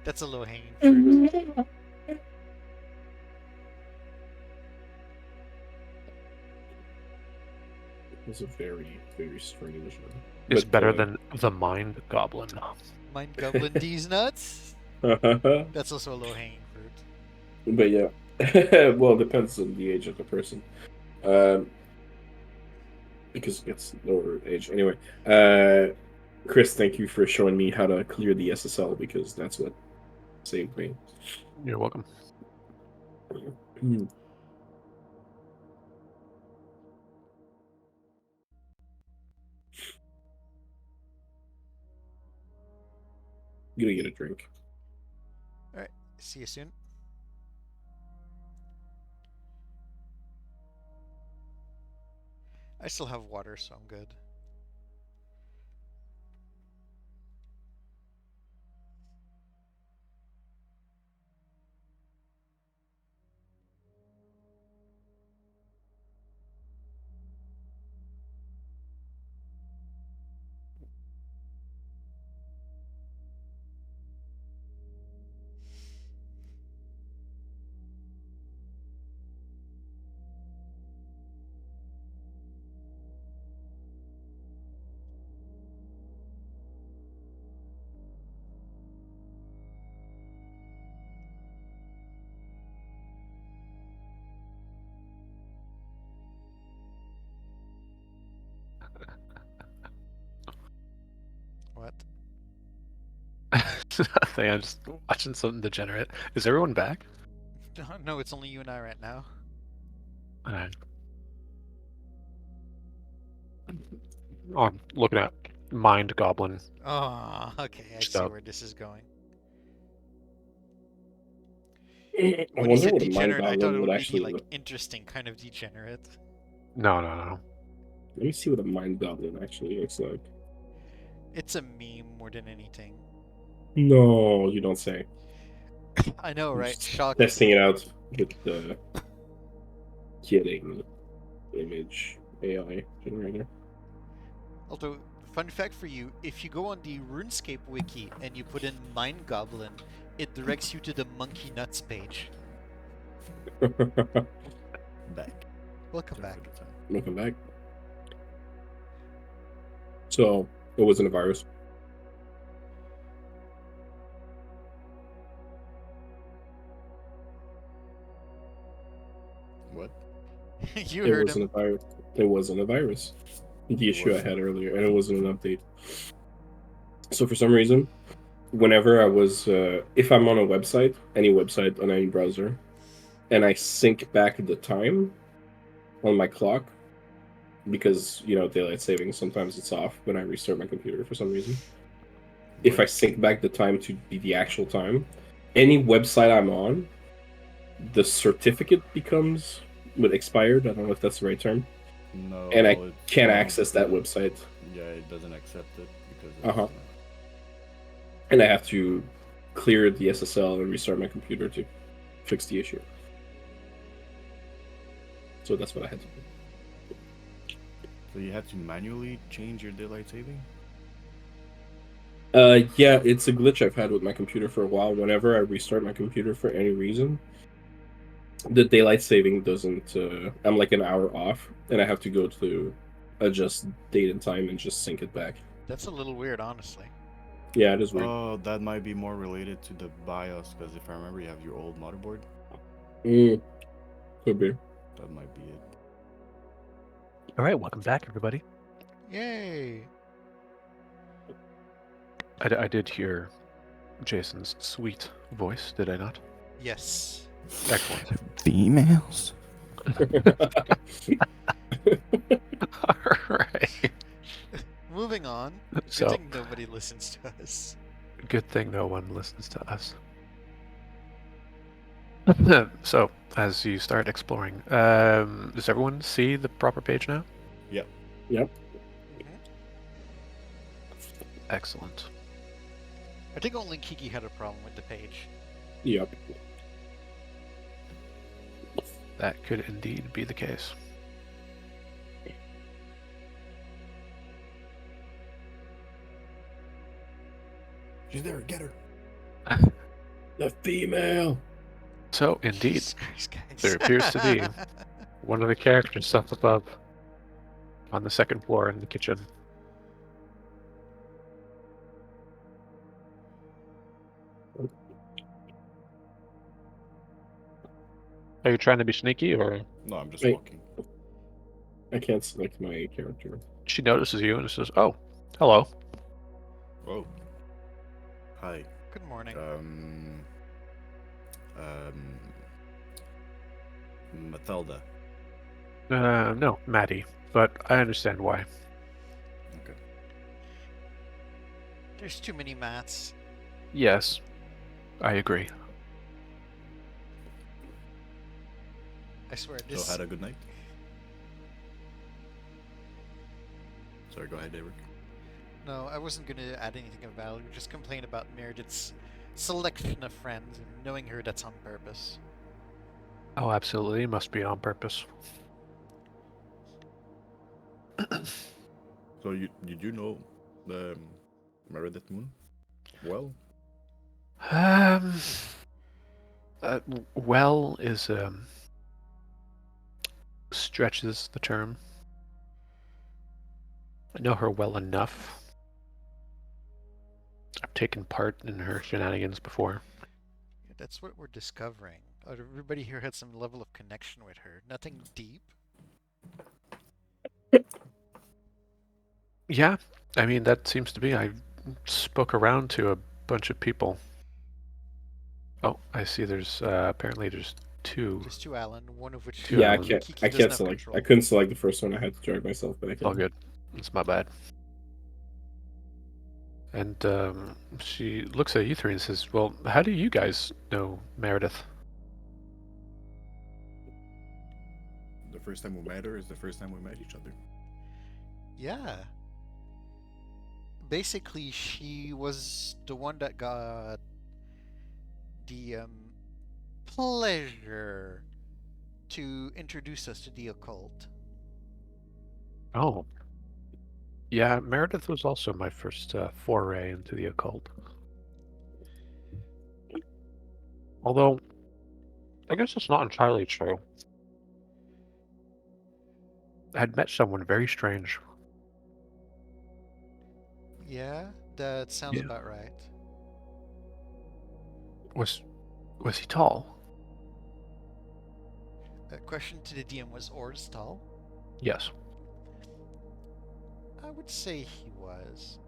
That's a low-hanging fruit. It was a very, very strange one. It's But, better than the Mind Goblin. Mind goblin these nuts? but That's also a low-hanging fruit. yeah. Well, it depends on the age of the person. Because it's lower age. Anyway, Chris, thank you for showing me how to clear the SSL because that's what saved me. You're welcome. I'm gonna get a drink. Alright, see you soon. I still have water, so I'm good. Nothing. I'm just watching something degenerate. Is everyone back? No, it's only you and I right now. Alright. Oh, I'm looking at Mind Goblin. Oh, okay. I see Stop. where this is going. I When you wonder said what a mind degenerate, I thought goblin it would would actually be like look. interesting, kind of degenerate. No, no, no. Let me see what a mind goblin actually looks like. It's a meme more than anything. No, you don't say. I know, I'm right? just Shocking. testing it out with the kidding image AI generator. Although, fun fact for you, if you go on the RuneScape wiki and you put in Mind Goblin, it directs you to the Monkey Nuts page. Back. Welcome Sorry back. for the time. Welcome back. So it wasn't a virus. What? You It heard wasn't him. a virus. It wasn't a virus. The issue I wasn't? had earlier, and it wasn't an update. So for some reason, whenever I was, if I'm on a website, any website on any browser, and I sync back the time on my clock, because daylight saving sometimes it's off when I restart my computer for some reason. If I Right. sync back the time to be the actual time, any website I'm on, the certificate becomes expired. I don't know if that's the right term. No, And I it's can't one of access that the- website. Yeah, it doesn't accept it because it's, Uh-huh. And I have to clear the SSL and restart my computer to fix the issue. So that's what I had to do. So you had to manually change your daylight saving? Yeah, it's a glitch I've had with my computer for a while. Whenever I restart my computer for any reason, the daylight saving doesn't. I'm like an hour off, and I have to go to adjust date and time and just sync it back. That's a little weird, honestly. Yeah, it is weird. Oh, that might be more related to the BIOS because if I remember, you have your old motherboard. Could be. That might be it. All right, welcome back, everybody. Yay! I did hear Jason's sweet voice, did I not? Yes. Excellent. Females? All right. Moving on. So, Good thing nobody listens to us. good thing no one listens to us. So, as you start exploring, does everyone see the proper page now? Yep. Yep. Excellent. I think only Kiki had a problem with the page. Yep. That could indeed be the case. She's there. Get her. The female. So, indeed, Jesus Christ, guys. there appears to be one of the characters up above on the second floor in the kitchen. Are you trying to be sneaky, or No, I'm just Wait. walking. I can't select my character. she notices you and says, "Oh, hello." Oh. Hi. Good morning. Mathilda. No, Maddie, but I understand why. Okay. There's too many mats. Yes, I agree. I swear, this. So had a good night. Sorry, go ahead, Eric. No, I wasn't gonna add anything of value. Just complain about Meredith's selection of friends and knowing her that's on purpose. Oh, absolutely, it must be on purpose. So did you know the Meredith Moon? Well, Well is stretches the term. I know her well enough. I've taken part in her shenanigans before. Yeah, that's what we're discovering. Everybody here had some level of connection with her. Nothing deep. Yeah, I mean, that seems to be. I spoke around to a bunch of people. Oh, I see. There's apparently there's two. There's two Alan, one of which Two Yeah, Alan. Kiki I doesn't can't have select. control. I couldn't select the first one. I had to drag myself back in. All good. It's my bad. And she looks at you three and says, "Well, how do you guys know Meredith?" The first time we met her is the first time we met each other. Yeah. Basically, she was the one that got the pleasure to introduce us to the occult. Oh. Yeah, Meredith was also my first foray into the occult. Although, I guess it's not entirely true. I had met someone very strange. Yeah, that sounds Yeah. about right. Was he tall? Question to the DM, was Ors tall? Yes. I would say he was.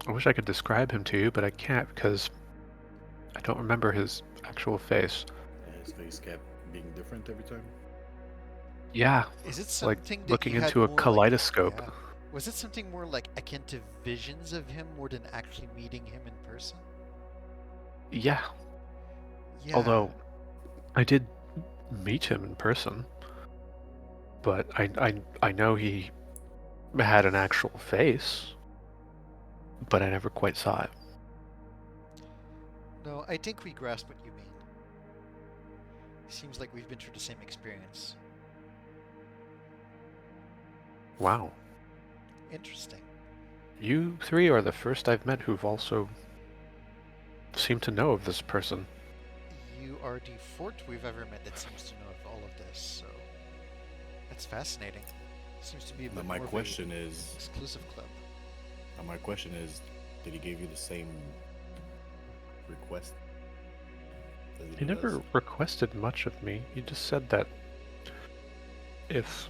I wish I could describe him to you, but I can't because I don't remember his actual face. His face kept being different every time. Yeah, Is it like something that looking you had into a more like- kaleidoscope. yeah. Was it something more like akin to visions of him more than actually meeting him in person? Yeah. Yeah. Although I did meet him in person, but I know he had an actual face, but I never quite saw it. No, I think we grasp what you mean. Seems like we've been through the same experience. Wow. Interesting. You three are the first I've met who've also seemed to know of this person. You are the fourth we've ever met that seems to know of all of this, so that's fascinating. Seems to be a Now bit my more of a question is, exclusive club. did he give you the same request? As He did never us? requested much of me. He just said that if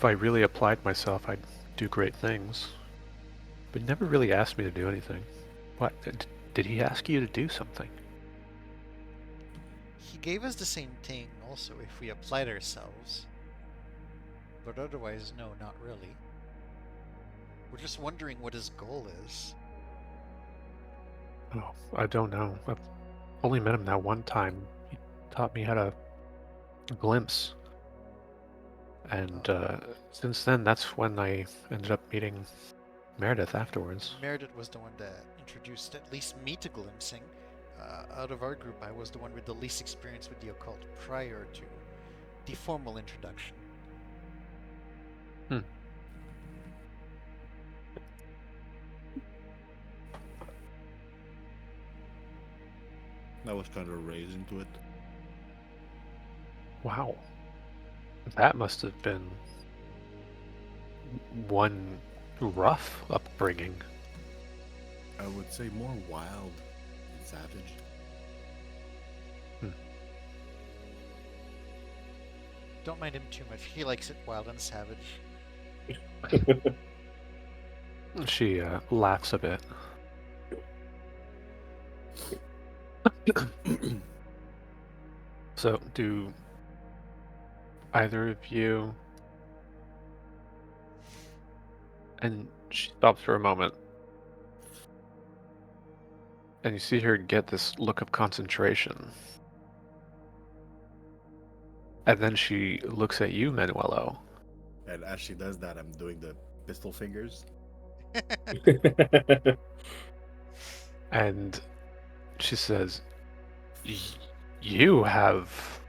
I really applied myself, I'd do great things. But he never really asked me to do anything. What? Did he ask you to do something? He gave us the same thing also if we applied ourselves. But otherwise, no, not really. We're just wondering what his goal is. Oh, I don't know. I've only met him that one time. He taught me how to glimpse. And since then, that's when I ended up meeting Meredith afterwards. Meredith was the one that introduced at least me to glimpsing. Out of our group, I was the one with the least experience with the occult prior to the formal introduction. I was kind of raised into it. Wow. That must have been one rough upbringing. I would say more wild and savage. Don't mind him too much. He likes it wild and savage. She laughs a bit. So, do either of you... And she stops for a moment. And you see her get this look of concentration. And then she looks at you, Manuelo. And as she does that, I'm doing the pistol fingers. And she says, You have...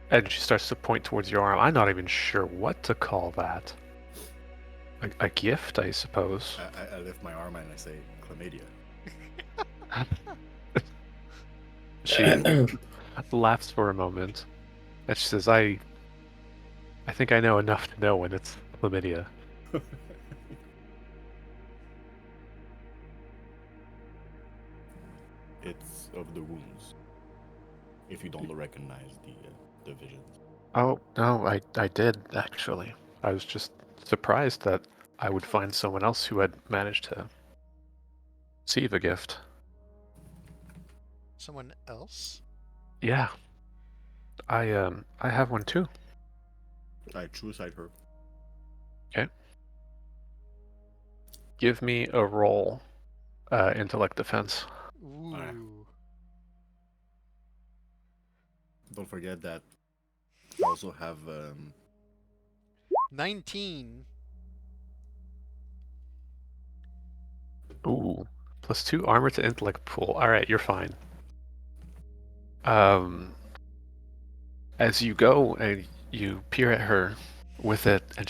And she starts to point towards your arm. I'm not even sure what to call that. A gift, I suppose. I lift my arm and I say, chlamydia. She laughs for a moment. And she says, I think I know enough to know when it's chlamydia. It's of the wounds. If you don't recognize the visions. Oh, no, I did, actually. I was just surprised that I would find someone else who had managed to receive a gift. Someone else? Yeah, I have one too. I suicide her. Okay. Give me a roll, intellect defense. Ooh. Alright. Don't forget that I also have 19. Ooh, +2 armor to intellect pool. All right, you're fine. As you go and you peer at her with it, and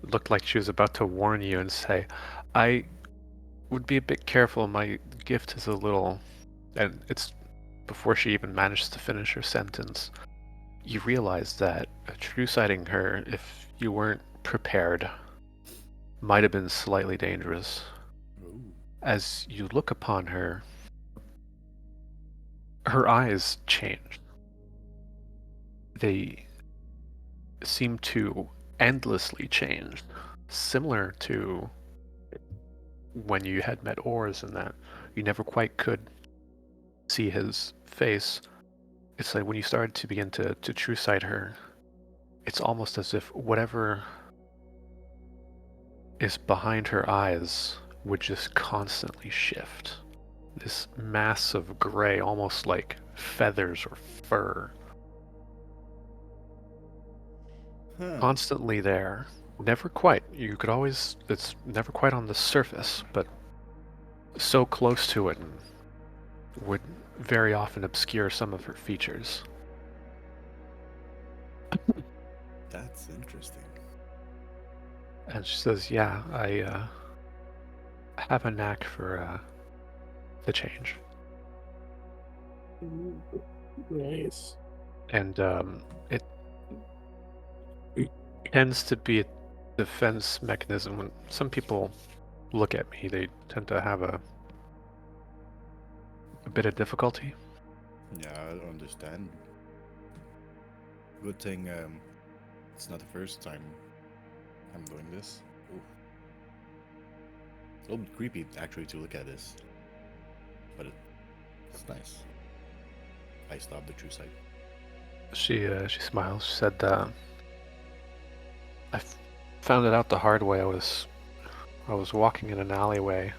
looked like she was about to warn you and say, "I would be a bit careful. My gift is a little," and it's before she even managed to finish her sentence. You realize that true sighting her, if you weren't prepared, might have been slightly dangerous. ooh. As you look upon her, her eyes change. They seem to endlessly change, similar to when you had met Oars, in that you never quite could see his face. It's like when you started to begin to true sight her, it's almost as if whatever is behind her eyes would just constantly shift. This mass of gray, almost like feathers or fur, Huh. constantly there. Never quite. It's never quite on the surface, but so close to it and would very often obscure some of her features. That's interesting. And she says, "Yeah, I have a knack for the change." Nice. And it tends to be a defense mechanism. When some people look at me, they tend to have a bit of difficulty. Yeah, I understand. Good thing it's not the first time I'm doing this. Ooh. It's a little bit creepy actually to look at this, but it's nice. I stopped the true sight. She smiles. She said, found it out the hard way. I was walking in an alleyway,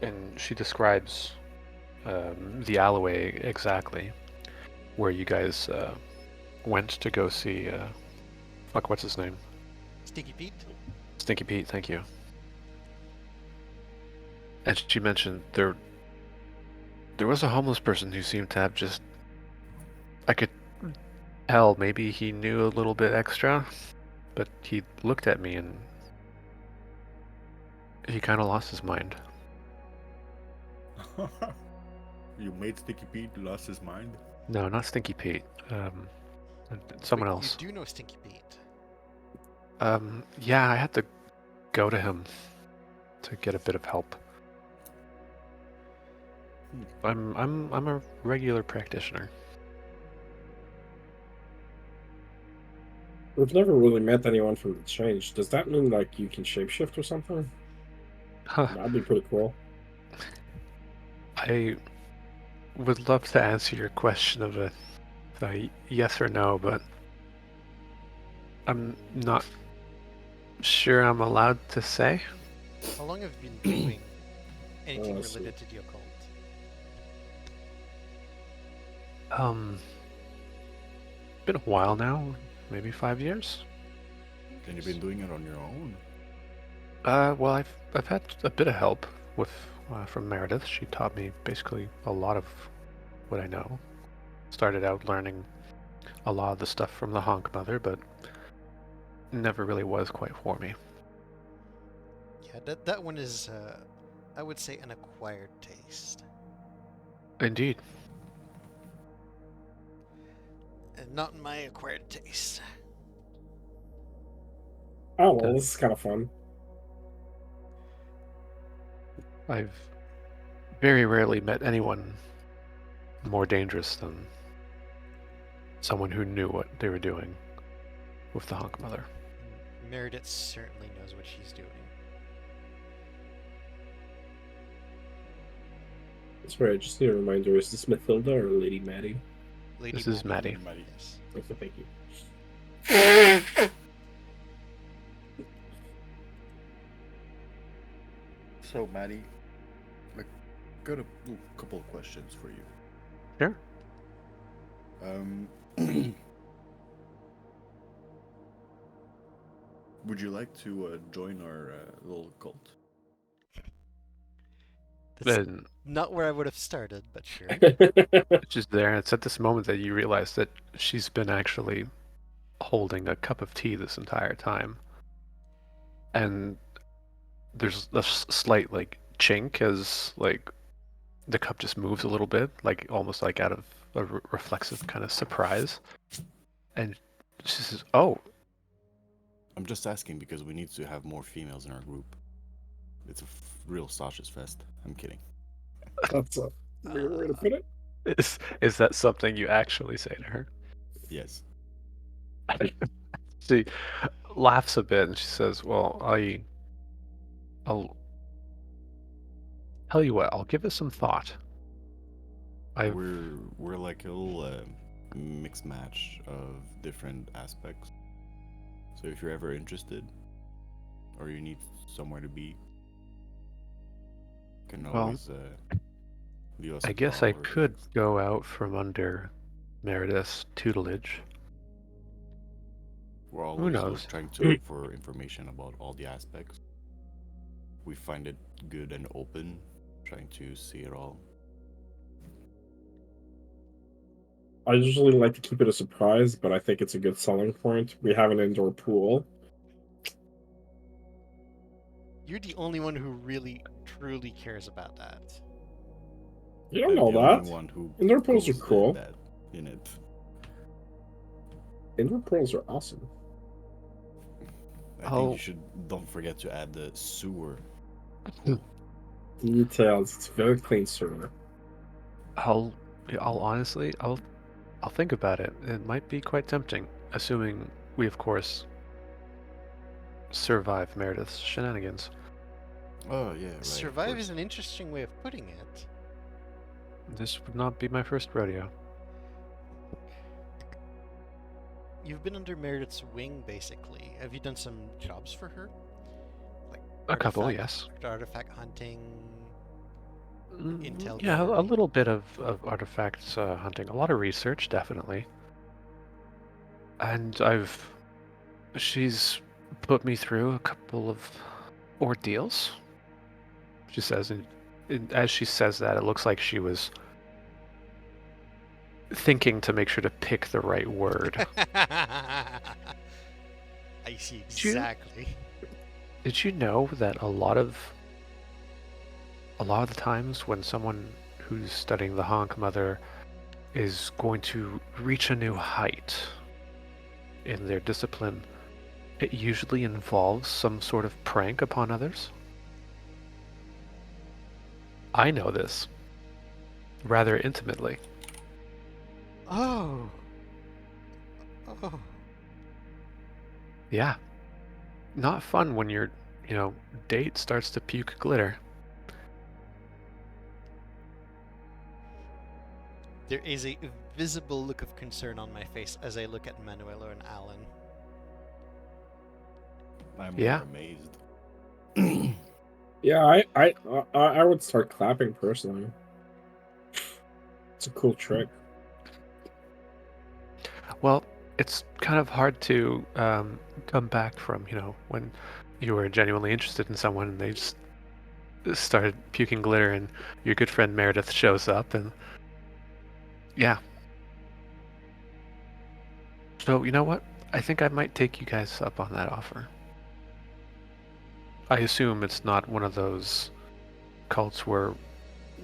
and she describes the alleyway exactly where you guys went to go see. Fuck, what's his name? Stinky Pete? Stinky Pete. Thank you. And she mentioned there was a homeless person who seemed to have just. I could tell maybe he knew a little bit extra, but he looked at me and he kind of lost his mind. You made Sticky Pete lost his mind? No, not Stinky Pete. Someone Wait, else. You do know Stinky Pete. Yeah, I had to go to him to get a bit of help. I'm a regular practitioner. We've never really met anyone from the change. Does that mean like you can shapeshift or something? Huh. That'd be pretty cool. I would love to answer your question of a yes or no, but I'm not sure I'm allowed to say. How long have you been doing anything I see. related to the occult? Been a while now, maybe 5 years. And you've been doing it on your own? Well, I've had a bit of help with from Meredith. She taught me basically a lot of what I know. Started out learning a lot of the stuff from the Honk Mother, but never really was quite for me. Yeah, that one is, I would say, an acquired taste. Indeed. And not my acquired taste. Oh well, this is kind of fun. I've very rarely met anyone more dangerous than someone who knew what they were doing with the Hunk Mother. Meredith certainly knows what she's doing. Sorry, I just need a reminder: is this Mathilda or Lady Maddie? Lady This is Maddie. Maddie. Yes. Okay, thank you. So, Maddie, I got a couple of questions for you. Sure. Would you like to join our little cult? That's And not where I would have started, but sure. she's there, and it's at this moment that you realize that she's been actually holding a cup of tea this entire time. And there's a slight, like, chink as, like, the cup just moves a little bit, like, almost like out of a reflexive kind of surprise. And she says, "Oh, I'm just asking because we need to have more females in our group. It's a real sausage fest. I'm kidding. That's a weird way to put it. is that something you actually say to her?" Yes. She laughs a bit and she says, "Well, I'll tell you what, I'll give it some thought. I've We're like a little mixed match of different aspects. So if you're ever interested, or you need somewhere to be, you can Well, always leave us I a guess call I or could text. go out from under Meredith's tutelage. We're Who always knows? trying to look for information about all the aspects. We find it good and open, trying to see it all. I usually like to keep it a surprise, but I think it's a good selling point. We have an indoor pool. You're the only one who really, truly cares about that. You don't I'm know the that. only one who Indoor pools are goes cool. that in it. Indoor pools are awesome. I think you should don't forget to add the sewer. Details. It's very clean, sir. I'll honestly, I'll think about it. It might be quite tempting, assuming we, of course, survive Meredith's shenanigans. Oh yeah, right. of Survive course. is an interesting way of putting it. This would not be my first rodeo. You've been under Meredith's wing, basically. Have you done some jobs for her? Like A couple, artifact- yes. Artifact hunting, intel Yeah, a gathering? little bit of artifacts hunting. A lot of research, definitely. And she's put me through a couple of ordeals. She says, and as she says that, it looks like she was thinking to make sure to pick the right word. I see you- exactly. Did you know that a lot of the times when someone who's studying the Honk Mother is going to reach a new height in their discipline, it usually involves some sort of prank upon others? I know this rather intimately. Oh. Oh. Yeah. Not fun when your, date starts to puke glitter. There is a visible look of concern on my face as I look at Manuela and Alan. I'm Yeah. more amazed. Yeah, I would start clapping personally. It's a cool trick. Well, it's kind of hard to come back from, when you were genuinely interested in someone and they just started puking glitter and your good friend Meredith shows up and yeah. So, you know what? I think I might take you guys up on that offer. I assume it's not one of those cults where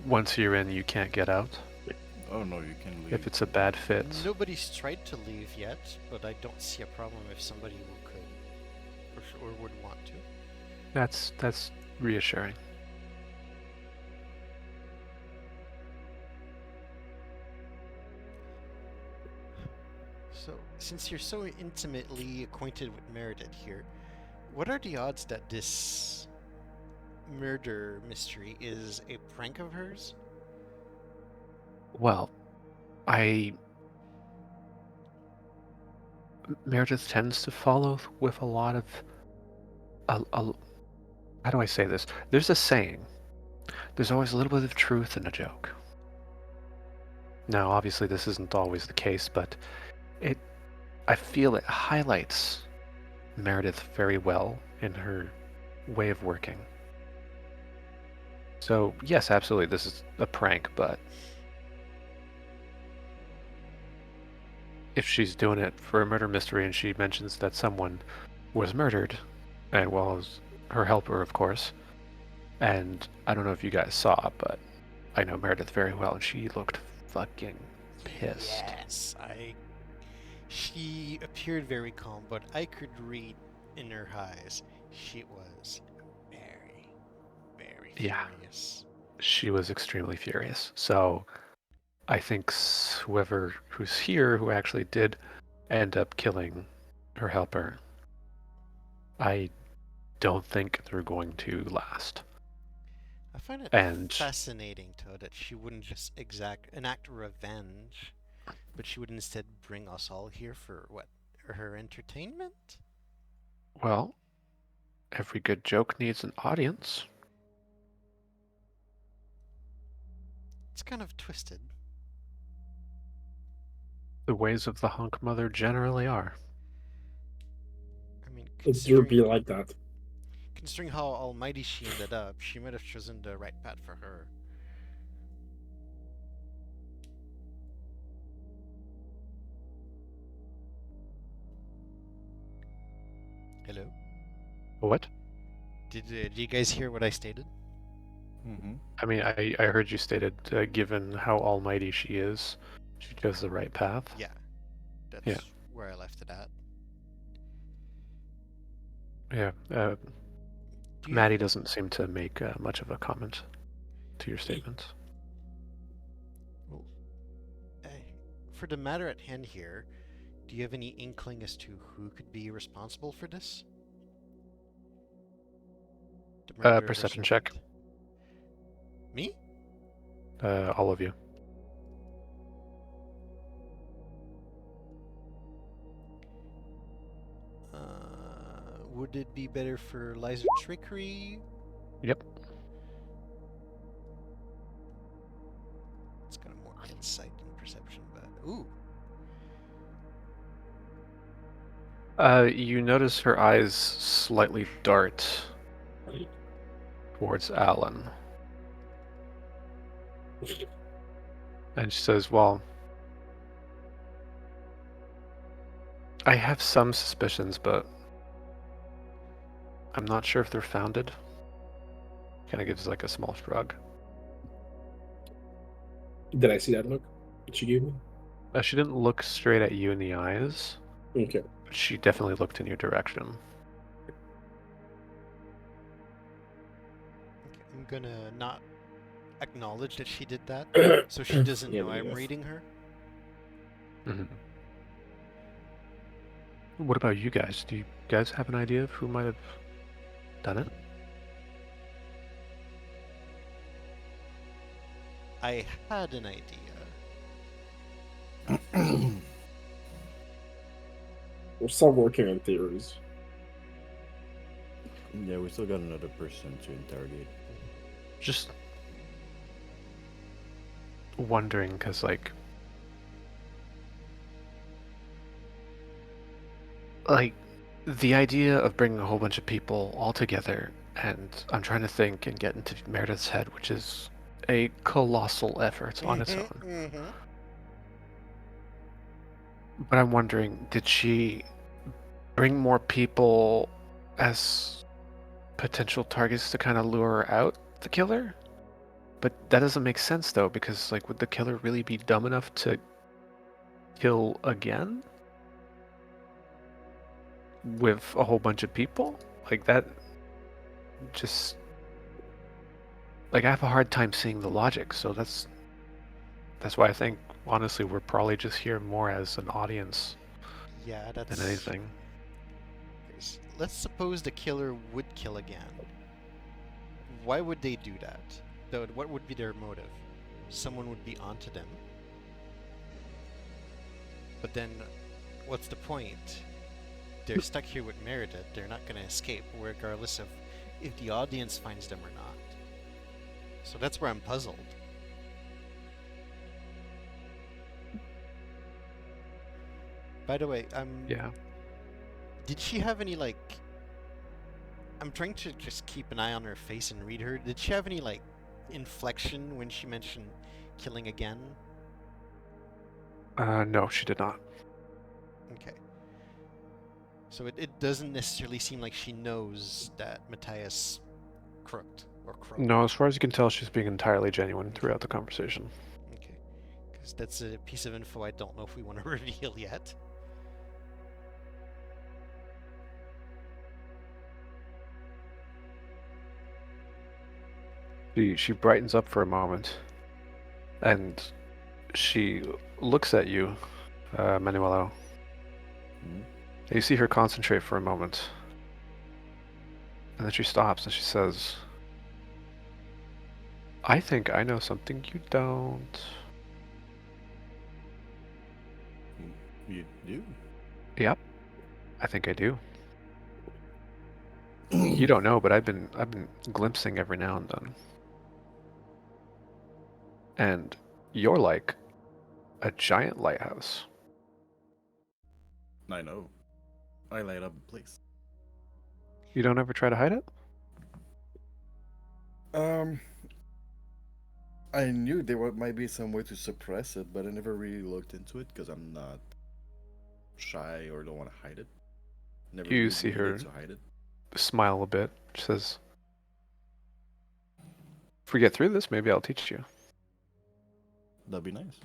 once you're in, you can't get out. Oh no, you can leave. If it's a bad fit. Nobody's tried to leave yet, but I don't see a problem if somebody who could, for sure, would want to. That's reassuring. since you're so intimately acquainted with Meredith here, what are the odds that this murder mystery is a prank of hers? Well, Meredith tends to follow with a lot of how do I say this? There's a saying. There's always a little bit of truth in a joke. Now, obviously, this isn't always the case, but I feel it highlights Meredith very well in her way of working. So, yes, absolutely, this is a prank, but if she's doing it for a murder mystery and she mentions that someone was murdered, and well, as her helper, of course, and I don't know if you guys saw, but I know Meredith very well, and she looked fucking pissed. Yes, she appeared very calm, but I could read in her eyes she was very, very Yeah. furious. She was extremely furious. So I think who's here who actually did end up killing her helper, I don't think they're going to last. I find it And fascinating, though, that she wouldn't just enact revenge, but she would instead bring us all here for what? Her entertainment? well, every good joke needs an audience. It's kind of twisted. The ways of the hunk mother generally are. I mean, It do be like that. considering how almighty she ended up, she might have chosen the right path for her. Hello? What? Did you guys hear what I stated? Mm-hmm. I mean, I heard you stated, given how almighty she is, she chose the right path. Yeah. That's Yeah. where I left it at. Yeah. Do you- Maddie doesn't seem to make much of a comment to your statements. Well, for the matter at hand here, do you have any inkling as to who could be responsible for this? The murder or Perception check. something? Me? All of you. Would it be better for Liza Trickery? Yep. It's kind of more insight than perception, but ooh. You notice her eyes slightly dart towards Alan. And she says, well, I have some suspicions, but I'm not sure if they're founded. Kind of gives like a small shrug. Did I see that look that she gave me? She didn't look straight at you in the eyes, Okay. but she definitely looked in your direction. Okay, I'm gonna not acknowledge that she did that, so she doesn't Yeah, know I'm yes. reading her. Mm-hmm. What about you guys? Do you guys have an idea of who might have done it? I had an idea. We're still working on theories. Yeah, we still got another person to interrogate. Just wondering, because like the idea of bringing a whole bunch of people all together, and I'm trying to think and get into Meredith's head, which is a colossal effort on its own. Mm-hmm. But I'm wondering, did she bring more people as potential targets to kind of lure out the killer? But that doesn't make sense though, because like, would the killer really be dumb enough to kill again with a whole bunch of people? Like that just like, I have a hard time seeing the logic, so that's why I think honestly we're probably just here more as an audience Yeah, that's... than anything. Let's suppose the killer would kill again. Why would they do that? What would be their motive? Someone would be onto them. But then, what's the point? They're stuck here with Meredith. They're not going to escape, regardless of if the audience finds them or not. So that's where I'm puzzled. By the way, Yeah. did she have any, like... I'm trying to just keep an eye on her face and read her. Did she have any, like, inflection when she mentioned killing again? No, she did not. Okay. So it doesn't necessarily seem like she knows that Matthias crooked or croaked. No, as far as you can tell, she's being entirely genuine throughout the conversation. Okay. Because that's a piece of info I don't know if we want to reveal yet. She brightens up for a moment, and she looks at you, Manuelo. Hmm? You see her concentrate for a moment, and then she stops and she says, "I think I know something you don't." You do? Yep, I think I do. You don't know, but I've been glimpsing every now and then. And you're like a giant lighthouse. I know. I light up the place. You don't ever try to hide it? I knew might be some way to suppress it, but I never really looked into it because I'm not shy or don't want to hide it. Never You really see needed her to hide it. smile a bit. She says, "If we get through this, maybe I'll teach you." That'd be nice.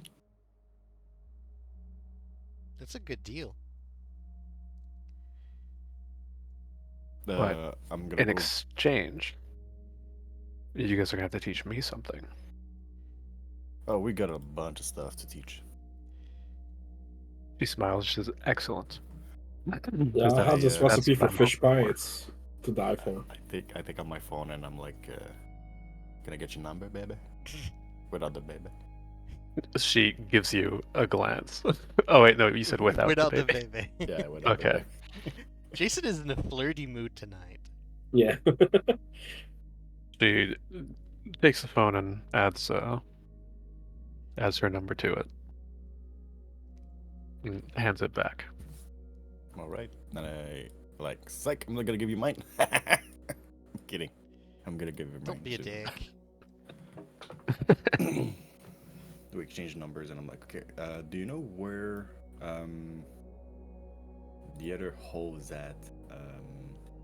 That's a good deal. But I'm gonna In go. exchange, you guys are gonna have to teach me something. Oh, we got a bunch of stuff to teach. She smiles. She says, "Excellent." Yeah, Because I have this recipe for what I'm fish pie. hoping for. It's to die for. I think on my phone and I'm like, can I get your number, baby? Without the baby. She gives you a glance. Oh wait, no, you said without, Without the the baby. baby. Yeah, without the Okay. baby. Jason is in a flirty mood tonight. Yeah. She takes the phone and adds her number to it and hands it back. All right. And I like, psych. I'm not gonna give you mine. I'm kidding. I'm gonna give you mine. Don't be a too. dick. We exchange numbers, and I'm like, okay. Do you know where the other hole is at?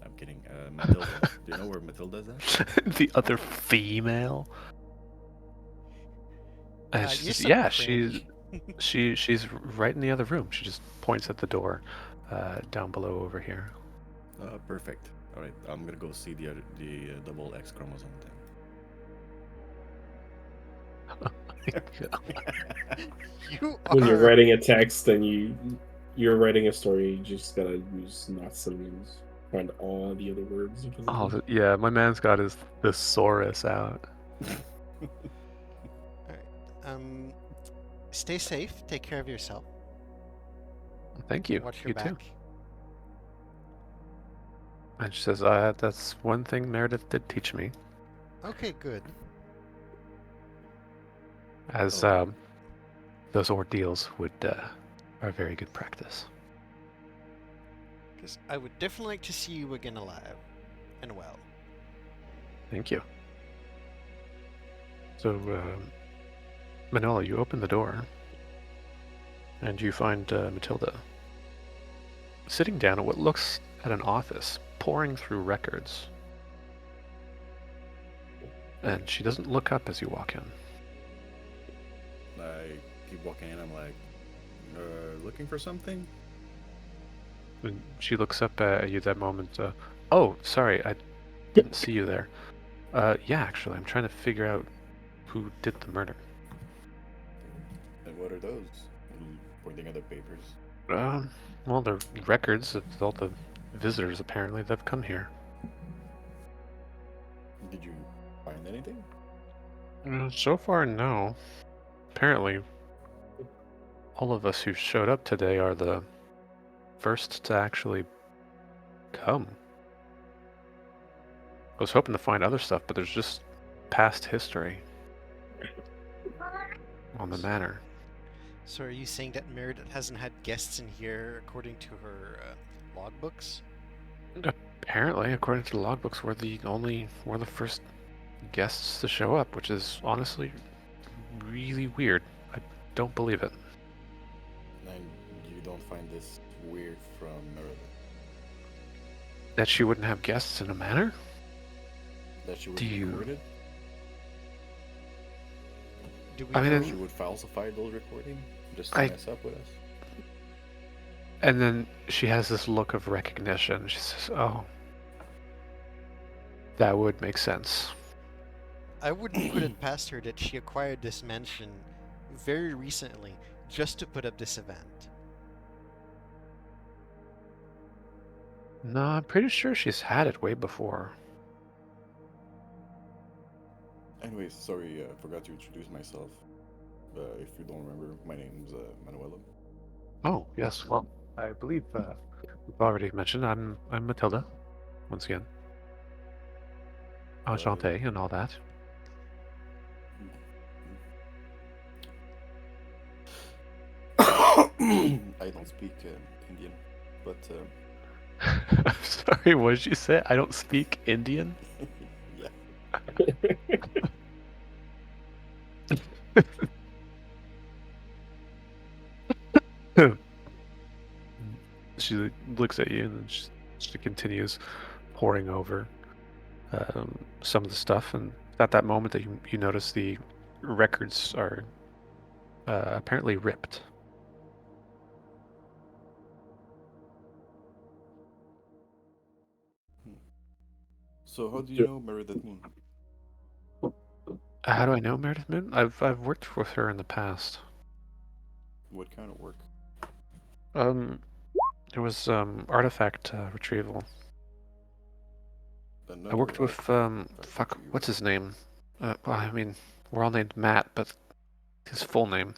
I'm kidding. Matilda. Do you know where Matilda's at? The other female. And she You're says, so "Yeah, cringe. she's right in the other room." She just points at the door, down below over here. Perfect. All right. I'm gonna go see the double X chromosome You When you're are- writing a text and you're writing a story, you just gotta use not synonyms. Find all the other words. You can use. Yeah, my man's got his thesaurus out. Alright. Stay safe. Take care of yourself. Thank you. Watch your You back. too. And she says, "That's one thing Meredith did teach me, Okay, good. as Oh. those ordeals are very good practice." Because I would definitely like to see you again alive and well. Thank you. So, Manola, you open the door, and you find Matilda sitting down at what looks at an office, poring through records. And she doesn't look up as you walk in. I keep walking in. I'm like, looking for something. And she looks up at you that moment. "Oh, sorry, I didn't see you there. Yeah, actually, I'm trying to figure out who did the murder." And what are those? Pointing at the papers. Well, the records of all the visitors apparently that have come here. Did you find anything? So far, no. Apparently, all of us who showed up today are the first to actually come. I was hoping to find other stuff, but there's just past history on the manor. So are you saying that Meredith hasn't had guests in here according to her logbooks? Apparently, according to the logbooks, we're the first guests to show up, which is honestly really weird. I don't believe it. And you don't find this weird from Meredith? That she wouldn't have guests in a manor? That she would Do you- record it? Do we I mean, know? That she would falsify those recording just to I- mess up with us? And then she has this look of recognition. She says, "Oh, that would make sense." I wouldn't put it past her that she acquired this mansion very recently just to put up this event. No, I'm pretty sure she's had it way before. Anyways, sorry, I forgot to introduce myself. If you don't remember, my name's Manuela. Oh, yes. Well, I believe we've already mentioned I'm Matilda. Once again, enchanté and all that. I don't speak Indian, but I'm sorry, what did you say? I don't speak Indian? yeah. She looks at you and then she continues pouring over some of the stuff. And at that moment that you notice the records are apparently ripped. So how do you know Meredith Moon? How do I know Meredith Moon? I've worked with her in the past. What kind of work? It was artifact retrieval. I Another worked with artifact what's his retrieval. name? Well, I mean, we're all named Matt, but his full name.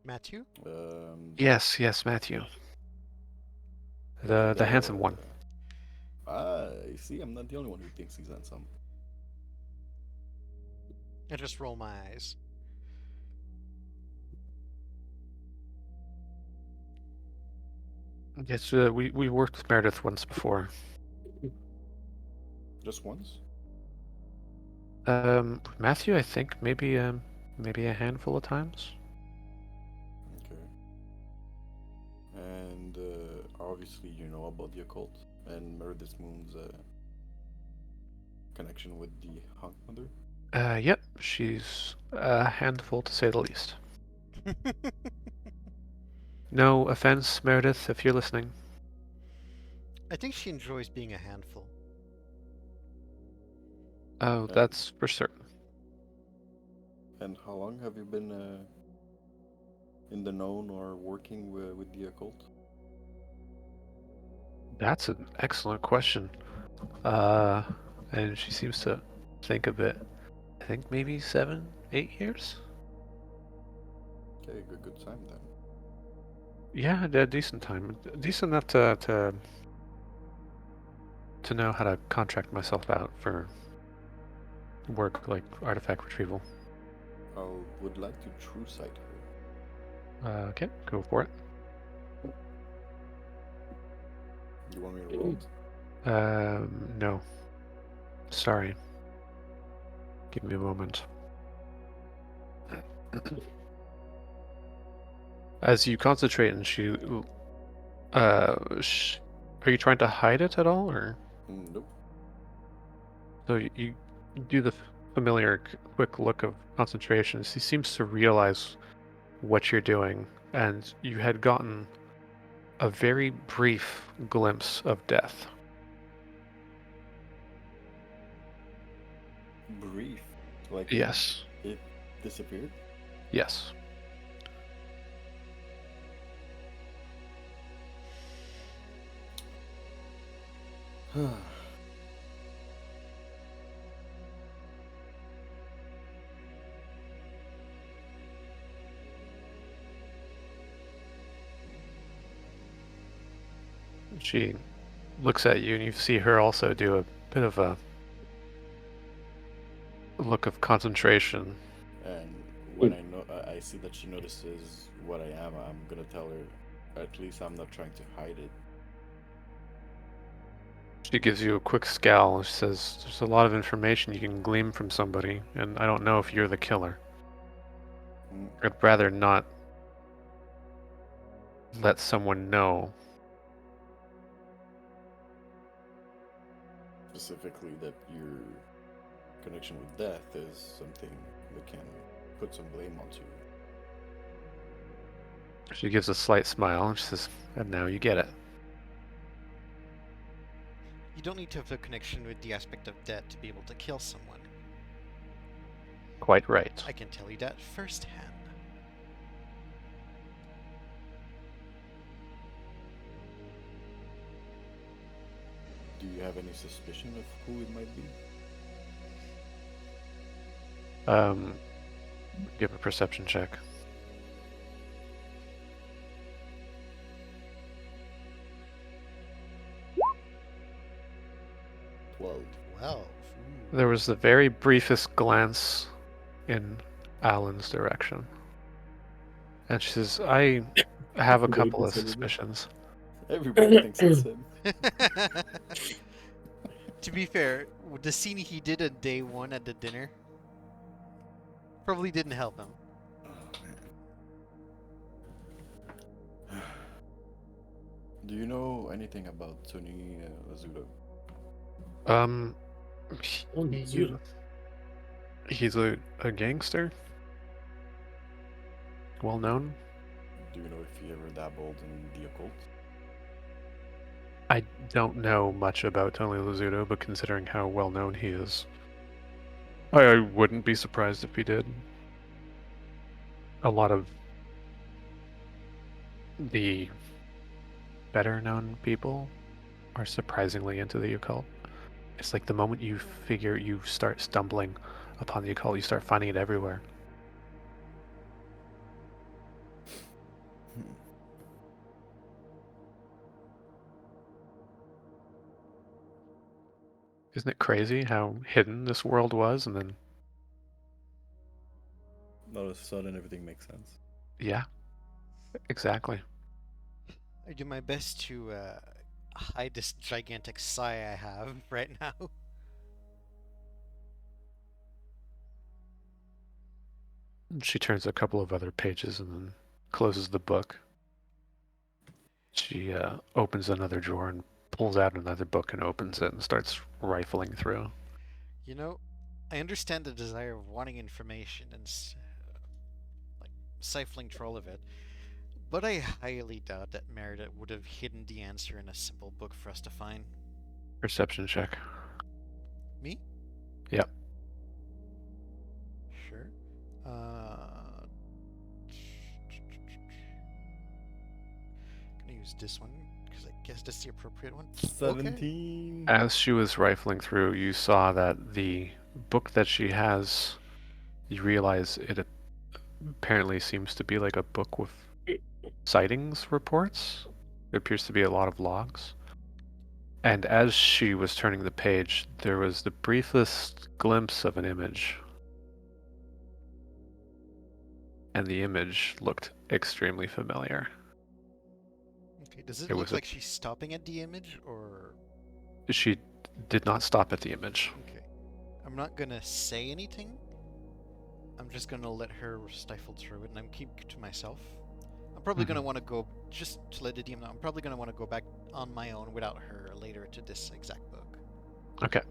Matthew? Yes, Matthew. The handsome one. I see. I'm not the only one who thinks he's handsome. I just roll my eyes. Yes, we worked with Meredith once before. Just once? Matthew, I think maybe a handful of times. Okay. And obviously you know about the occult and Meredith Moon's connection with the Hunk Mother? Yep, she's a handful to say the least. No offense, Meredith, if you're listening. I think she enjoys being a handful. Oh, that's for certain. And how long have you been in the known or working with the occult? That's an excellent question. And she seems to think a bit. I think maybe 7, 8 years? Okay, good time then. Yeah, a decent time. Decent enough to know how to contract myself out for work like artifact retrieval. I would like to true sight her. Okay, go for it. You want me to roll it? No. Sorry. Give me a moment. As you concentrate and are you trying to hide it at all, or? Nope. So you do the familiar quick look of concentration. He seems to realize what you're doing, and you had gotten a very brief glimpse of death. Brief. Like Yes. it disappeared? Yes. She looks at you, and you see her also do a bit of a look of concentration. And when I see that she notices what I am, I'm gonna tell her, at least I'm not trying to hide it. She gives you a quick scowl and she says, "There's a lot of information you can glean from somebody, and I don't know if you're the killer. Mm, I'd rather not let someone know." Specifically, that your connection with death is something that can put some blame onto you. She gives a slight smile and she says, "And now you get it." You don't need to have a connection with the aspect of death to be able to kill someone. Quite right. I can tell you that firsthand. Do you have any suspicion of who it might be? Give a perception check. 12. 12. Ooh. There was the very briefest glance in Alan's direction. And she says, "I have a Everybody couple of thinks everybody. suspicions." Everybody thinks it's him. To be fair, the scene he did on day one at the dinner probably didn't help him. Oh, man. Do you know anything about Tony Lazuda? He- he's a gangster. Well known. Do you know if he ever dabbled in the occult? I don't know much about Tony Lazudo, but considering how well known he is, I wouldn't be surprised if he did. A lot of the better known people are surprisingly into the occult. It's like the moment you start stumbling upon the occult, you start finding it everywhere. Isn't it crazy how hidden this world was? And then, All of a sudden, everything makes sense. yeah, exactly. I do my best to hide this gigantic sigh I have right now. She turns a couple of other pages and then closes the book. She opens another drawer and pulls out another book and opens it and starts rifling through. You know, I understand the desire of wanting information and like siphoning through all of it, but I highly doubt that Merida would have hidden the answer in a simple book for us to find. Perception check. Me? Yep. Sure. Gonna use this one because I guess that's the appropriate one. Okay. 17. As she was rifling through, you saw that the book that she has, you realize it apparently seems to be like a book with sightings reports. It appears to be a lot of logs. And as she was turning the page, there was the briefest glimpse of an image. And the image looked extremely familiar. Okay. Does it It look was a- like she's stopping at the image, or She did not stop at the image. okay? I'm not gonna say anything. I'm just gonna let her stifle through it, and I'm keep to myself. I'm probably gonna want to go just to let the DM know. I'm probably gonna want to go back on my own without her later to this exact book. Okay.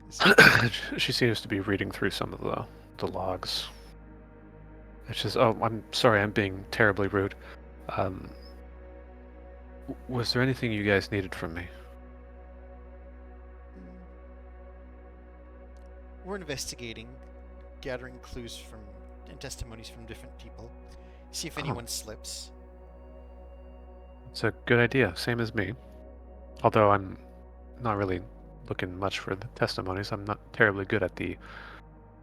'Cause She seems to be reading through some of the logs. And she says, "Oh, I'm sorry, I'm being terribly rude. Was there anything you guys needed from me?" We're investigating, gathering clues from and testimonies from different people. See if Oh. anyone slips. It's a good idea, same as me. Although I'm not really looking much for the testimonies, I'm not terribly good at the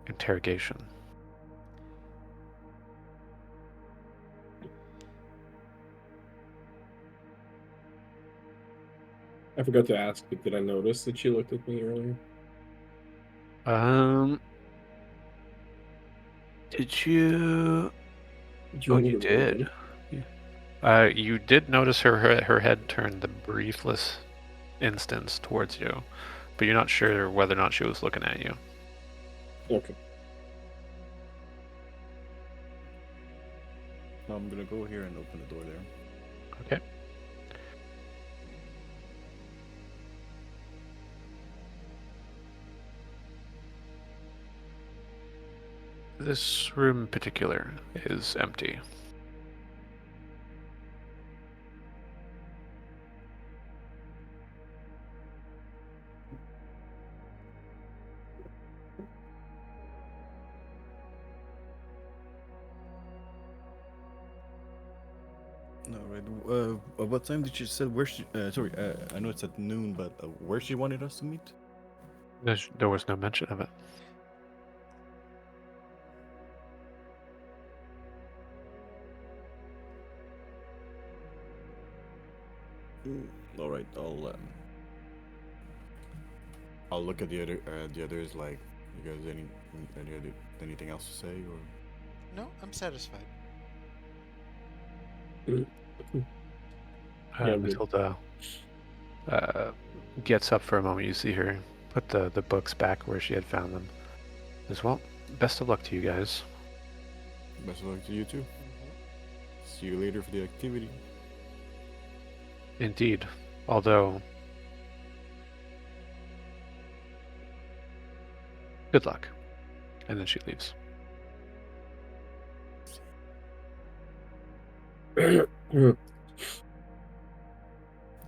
interrogation. I forgot to ask, but did I notice that she looked at me earlier? Did you? Did you Oh, want me you to roll did. again? You did notice her head turned the briefless instance towards you, but you're not sure whether or not she was looking at you. Okay. I'm gonna go here and open the door there. Okay. This room in particular is empty. No, right. What time did you say where she? Sorry, I know it's at noon, but where she wanted us to meet? There was no mention of it. All right, I'll look at the others. Like, you guys anything else to say or? No, I'm satisfied. Yeah, good. Matilda gets up for a moment. You see her put the books back where she had found them. As well, best of luck to you guys. Best of luck to you too. See you later for the activity. Indeed. Although, good luck. And then she leaves.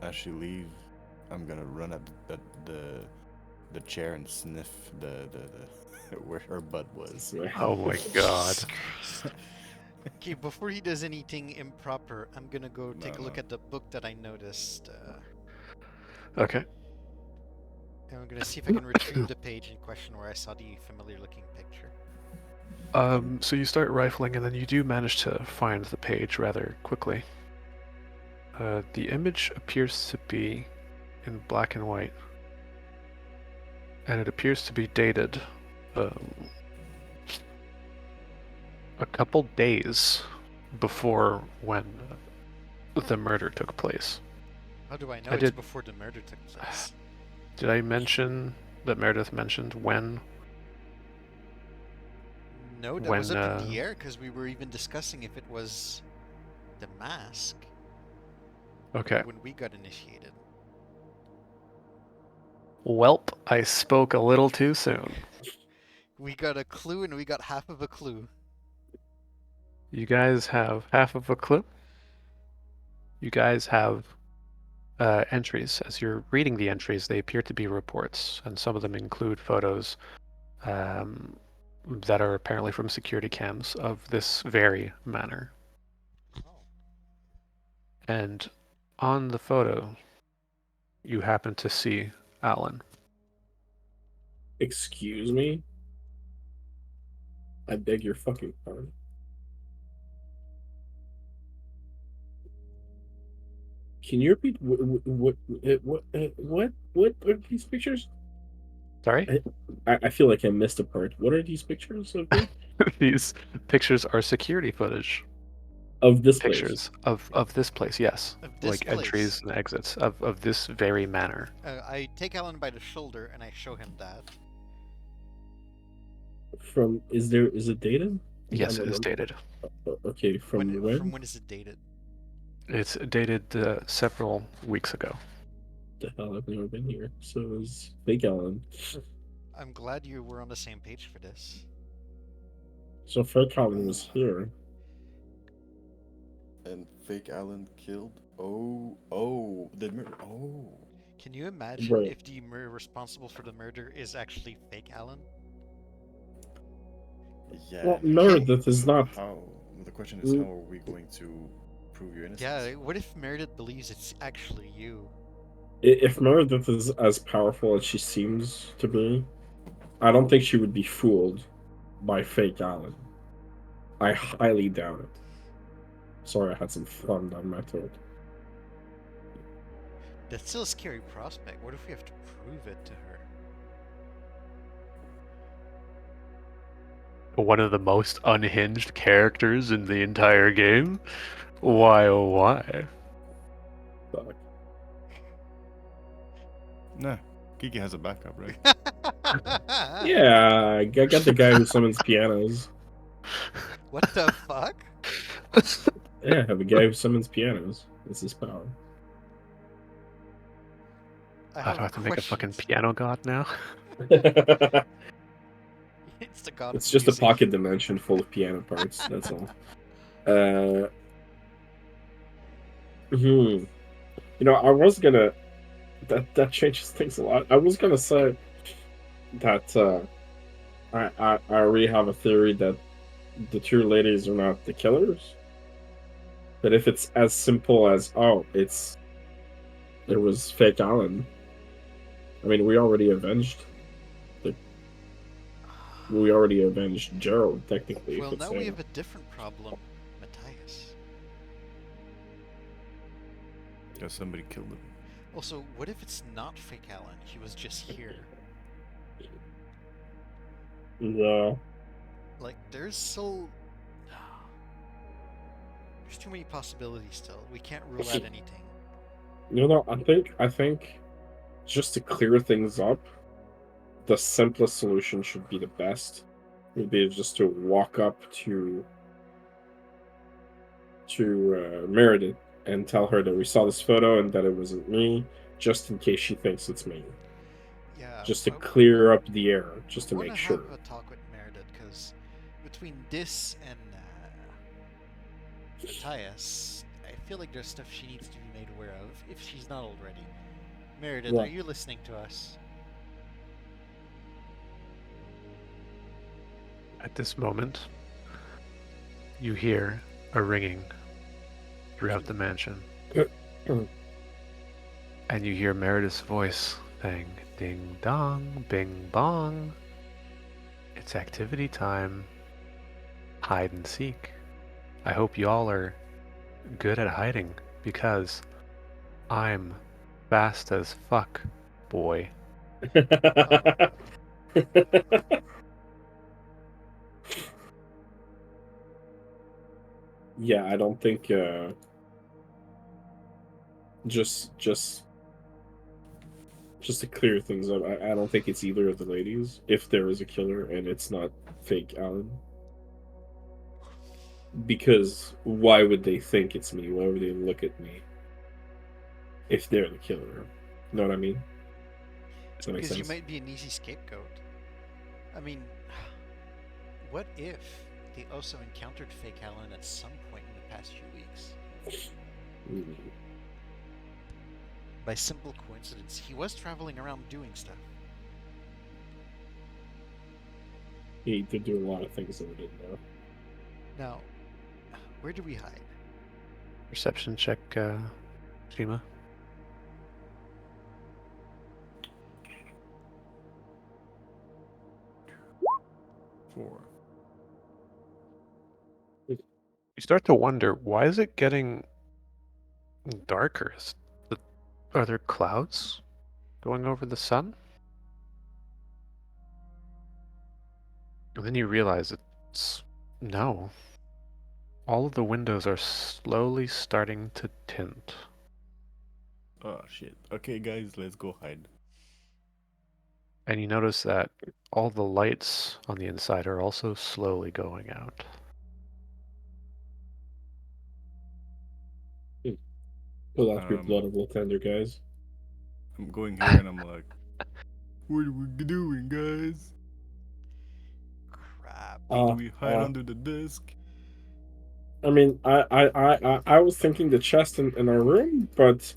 As she leaves, I'm gonna run at the chair and sniff the where her butt was. Oh my god. Okay, before he does anything improper, I'm gonna go take a look no. at the book that I noticed. Okay. And I'm gonna see if I can retrieve the page in question where I saw the familiar-looking picture. So you start rifling, and then you do manage to find the page rather quickly. The image appears to be in black and white, and it appears to be dated a couple days before when the murder took place. How do I know I it's did- before the murder took place? Did I mention that Meredith mentioned when? No, that when, was up in the air because we were even discussing if it was the mask Okay. when we got initiated. Welp, I spoke a little too soon. We got a clue and we got half of a clue. You guys have half of a clue. You guys have entries. As you're reading the entries, they appear to be reports, and some of them include photos that are apparently from security cams of this very manor. And on the photo, you happen to see Alan. Excuse me? I beg your fucking pardon. Can you repeat what are these pictures? Sorry? I feel like I missed a part. What are these pictures of me? These pictures are security footage. Of this Pictures of this place, yes. Of this Like place. entries and exits of this very manor. I take Alan by the shoulder and I show him that. place? Is it dated? Yes, I it don't is know. dated. Okay, from when? From when is it dated? It's dated several weeks ago. The hell, I've never been here. So it was fake Alan. I'm glad you were on the same page for this. So fake Alan was here. And fake Alan killed. Oh, the murder. Oh. Can you imagine Right. if the responsible for the murder is actually fake Alan? Yeah. Well, Meredith is not. How? The question is, how are we going to prove your innocence? Yeah, what if Meredith believes it's actually you? If Meredith is as powerful as she seems to be, I don't think she would be fooled by fake Alan. I highly doubt it. Sorry, I had some fun down my throat. That's still a scary prospect. What if we have to prove it to her? One of the most unhinged characters in the entire game? Why, oh, why? Fuck. Nah, Kiki has a backup, right? Yeah, I got the guy who summons pianos. What the fuck? Yeah, I have a guy who summons pianos. That's his power. I I do I have to make a fucking questions. piano god now? It's the god It's of just a music. pocket dimension full of piano parts. That's all. Hmm. You know, I was gonna. That changes things a lot. I was gonna say that I already have a theory that the two ladies are not the killers. But if it's as simple as there was fake Alan. I mean, we already avenged Gerald technically. Well, if it's now we have a different problem, Matthias. Because somebody killed him. Also, what if it's not fake Alan? He was just here. the Like, there's so... There's too many possibilities still. We can't rule out anything. I think just to clear things up, the simplest solution should be the best. Would be just to walk up to Meredith and tell her that we saw this photo and that it wasn't me, just in case she thinks it's me. Yeah. Just to clear up the air, just to I wanna make sure. have a talk with Meredith, because between this and Matthias, I feel like there's stuff she needs to be made aware of, if she's not already. Meredith, Yeah. are you listening to us? At this moment, you hear a ringing throughout the mansion. And you hear Meredith's voice saying, ding dong, bing bong. It's activity time. Hide and seek. I hope y'all are good at hiding because I'm fast as fuck, boy. Yeah, I don't think just to clear things up, I don't think it's either of the ladies. If there is a killer and it's not fake Alan, because why would they think it's me? Why would they look at me if they're the killer? You know what I mean? Does that make Because sense? you might be an easy scapegoat. I mean, what if they also encountered fake Alan at some point in the past few weeks? Mm. By simple coincidence, he was traveling around doing stuff. He did do a lot of things that we didn't know. Now, where do we hide? Perception check, Shima. Four. You start to wonder, why is it getting darker? Are there clouds going over the sun? And then you realize no. All of the windows are slowly starting to tint. Oh shit. Okay, guys, let's go hide. And you notice that all the lights on the inside are also slowly going out. Pull out your Um, blood of Latender, guys. I'm going here and I'm like, what are we doing, guys? Crap. Do we hide under the desk? I mean, I was thinking the chest in our room, but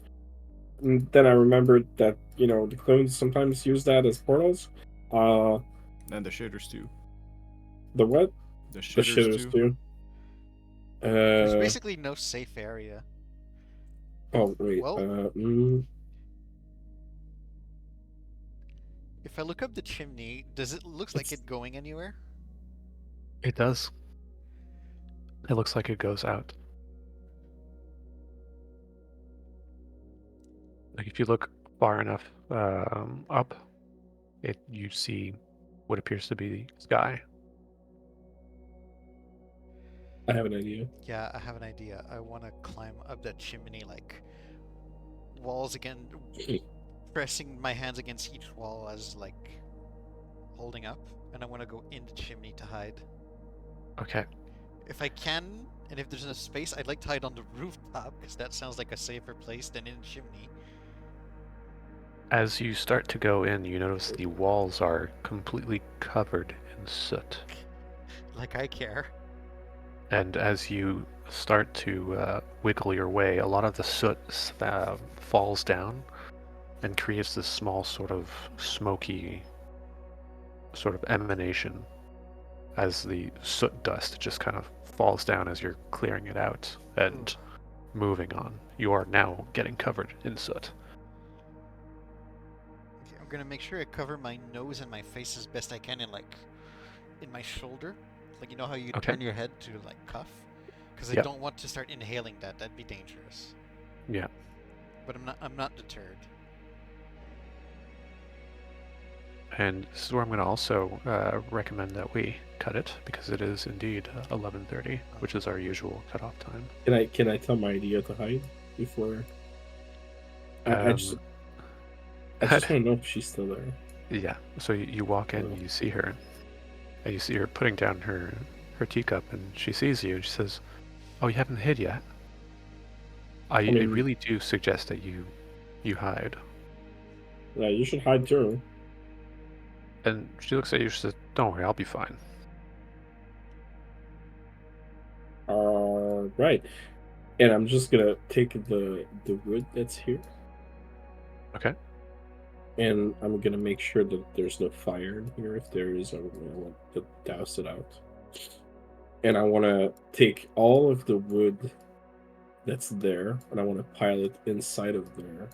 then I remembered that the clones sometimes use that as portals. And the shitters too. The what? The The shitters, shitters too. too. There's basically no safe area. Oh wait. Well- If I look up the chimney, does it looks like it going anywhere? It does. It looks like it goes out. Like if you look far enough up, you see what appears to be the sky. I have an idea. Yeah, I have an idea. I want to climb up that chimney, like walls again, pressing my hands against each wall as like holding up, and I want to go in the chimney to hide. Okay. If I can, and if there's enough space, I'd like to hide on the rooftop because that sounds like a safer place than in the chimney. As you start to go in, you notice the walls are completely covered in soot. Like I care. And as you start to wiggle your way, a lot of the soot falls down and creates this small sort of smoky sort of emanation as the soot dust just kind of falls down as you're clearing it out and moving on. You are now getting covered in soot. Okay, I'm gonna make sure I cover my nose and my face as best I can in my shoulder. Like you know how you Okay. turn your head to like cuff? Because I Yep. don't want to start inhaling that. That'd be dangerous. Yeah. But I'm not deterred. And this is where I'm going to also recommend that we cut it because it is indeed 11:30, which is our usual cutoff time. Can I tell my idea to hide before? I just want to know if she's still there. Yeah. So you walk in, you see her, and you see her putting down her teacup, and she sees you, and she says, "Oh, you haven't hid yet. I mean- really do suggest that you hide." Yeah, you should hide too. And she looks at you. She says, "Don't worry, I'll be fine." Right. And I'm just gonna take the wood that's here, Okay. and I'm gonna make sure that there's no fire in here. If there is, I want to douse it out. And I want to take all of the wood that's there, and I want to pile it inside of there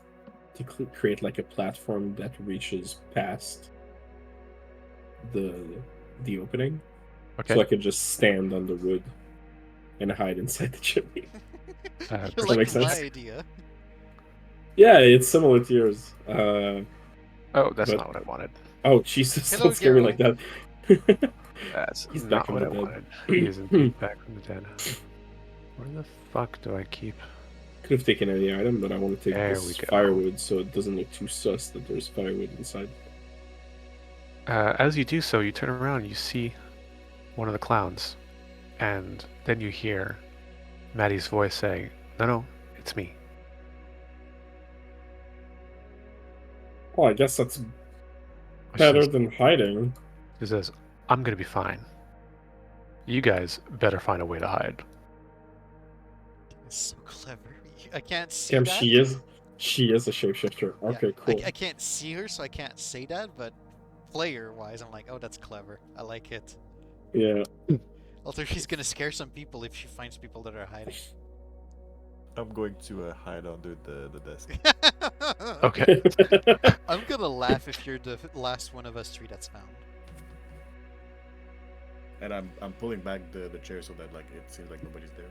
to create like a platform that reaches past the opening, Okay. so I could just stand on the wood and hide inside the chimney. You that like makes my sense. idea. Yeah, it's similar to yours. Oh, that's but- not what I wanted. Oh Jesus! Hello, Don't scare me like that. That's He's not back from what the I dead. wanted. He is indeed back from the dead. Where the fuck do I keep? Could have taken any item, but I want to take There this we go. firewood so it doesn't look too sus that there's firewood inside. As you do so, you turn around and you see one of the clowns, and then you hear Maddie's voice saying, "No, it's me." Oh, I guess that's She better says, than hiding. she says, "I'm gonna be fine. You guys better find a way to hide." It's so clever. I can't see Damn, that. she is a shapeshifter. Yeah, Okay, cool. I can't see her, so I can't say that. But player-wise, I'm like, oh, that's clever. I like it. Yeah. Although she's gonna scare some people if she finds people that are hiding. I'm going to hide under the desk. Okay. I'm gonna laugh if you're the last one of us three that's found. And I'm pulling back the chair so that like it seems like nobody's there.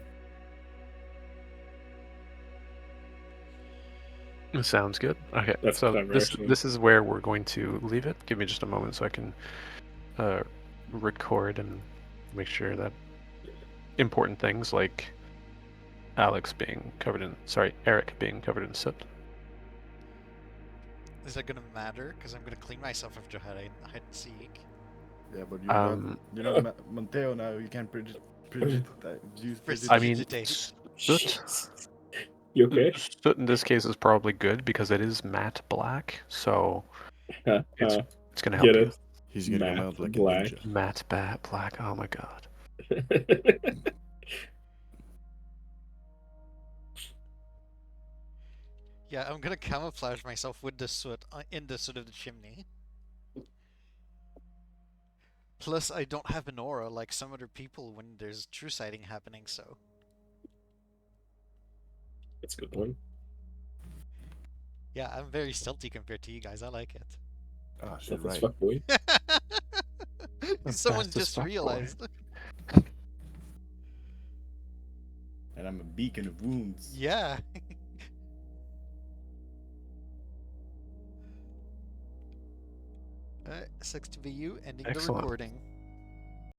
Sounds good. Okay, That's so clever, this actually. this is where we're going to leave it. Give me just a moment so I can record and make sure that important things like Eric being covered in soot. Is that gonna matter? Because I'm gonna clean myself after hide and seek. Yeah, but you're Um, not Monteo now. You can't use I mean, Prestidigitate. soot. You okay? Soot in this case is probably good because it is matte black, so it's gonna help Get you. it? He's gonna come Matte out like black. a ninja. Matte black. Oh my god. Yeah, I'm gonna camouflage myself with the soot in the soot of the chimney. Plus, I don't have an aura like some other people when there's true sighting happening, so. That's a good one. Yeah, I'm very stealthy compared to you guys. I like it. Ah, she's Stuff as right. fuck, boy. Someone fast as just fuck, boy. realized. And I'm a beacon of wounds. Yeah. Alright, sucks to be you. Ending the Excellent. recording.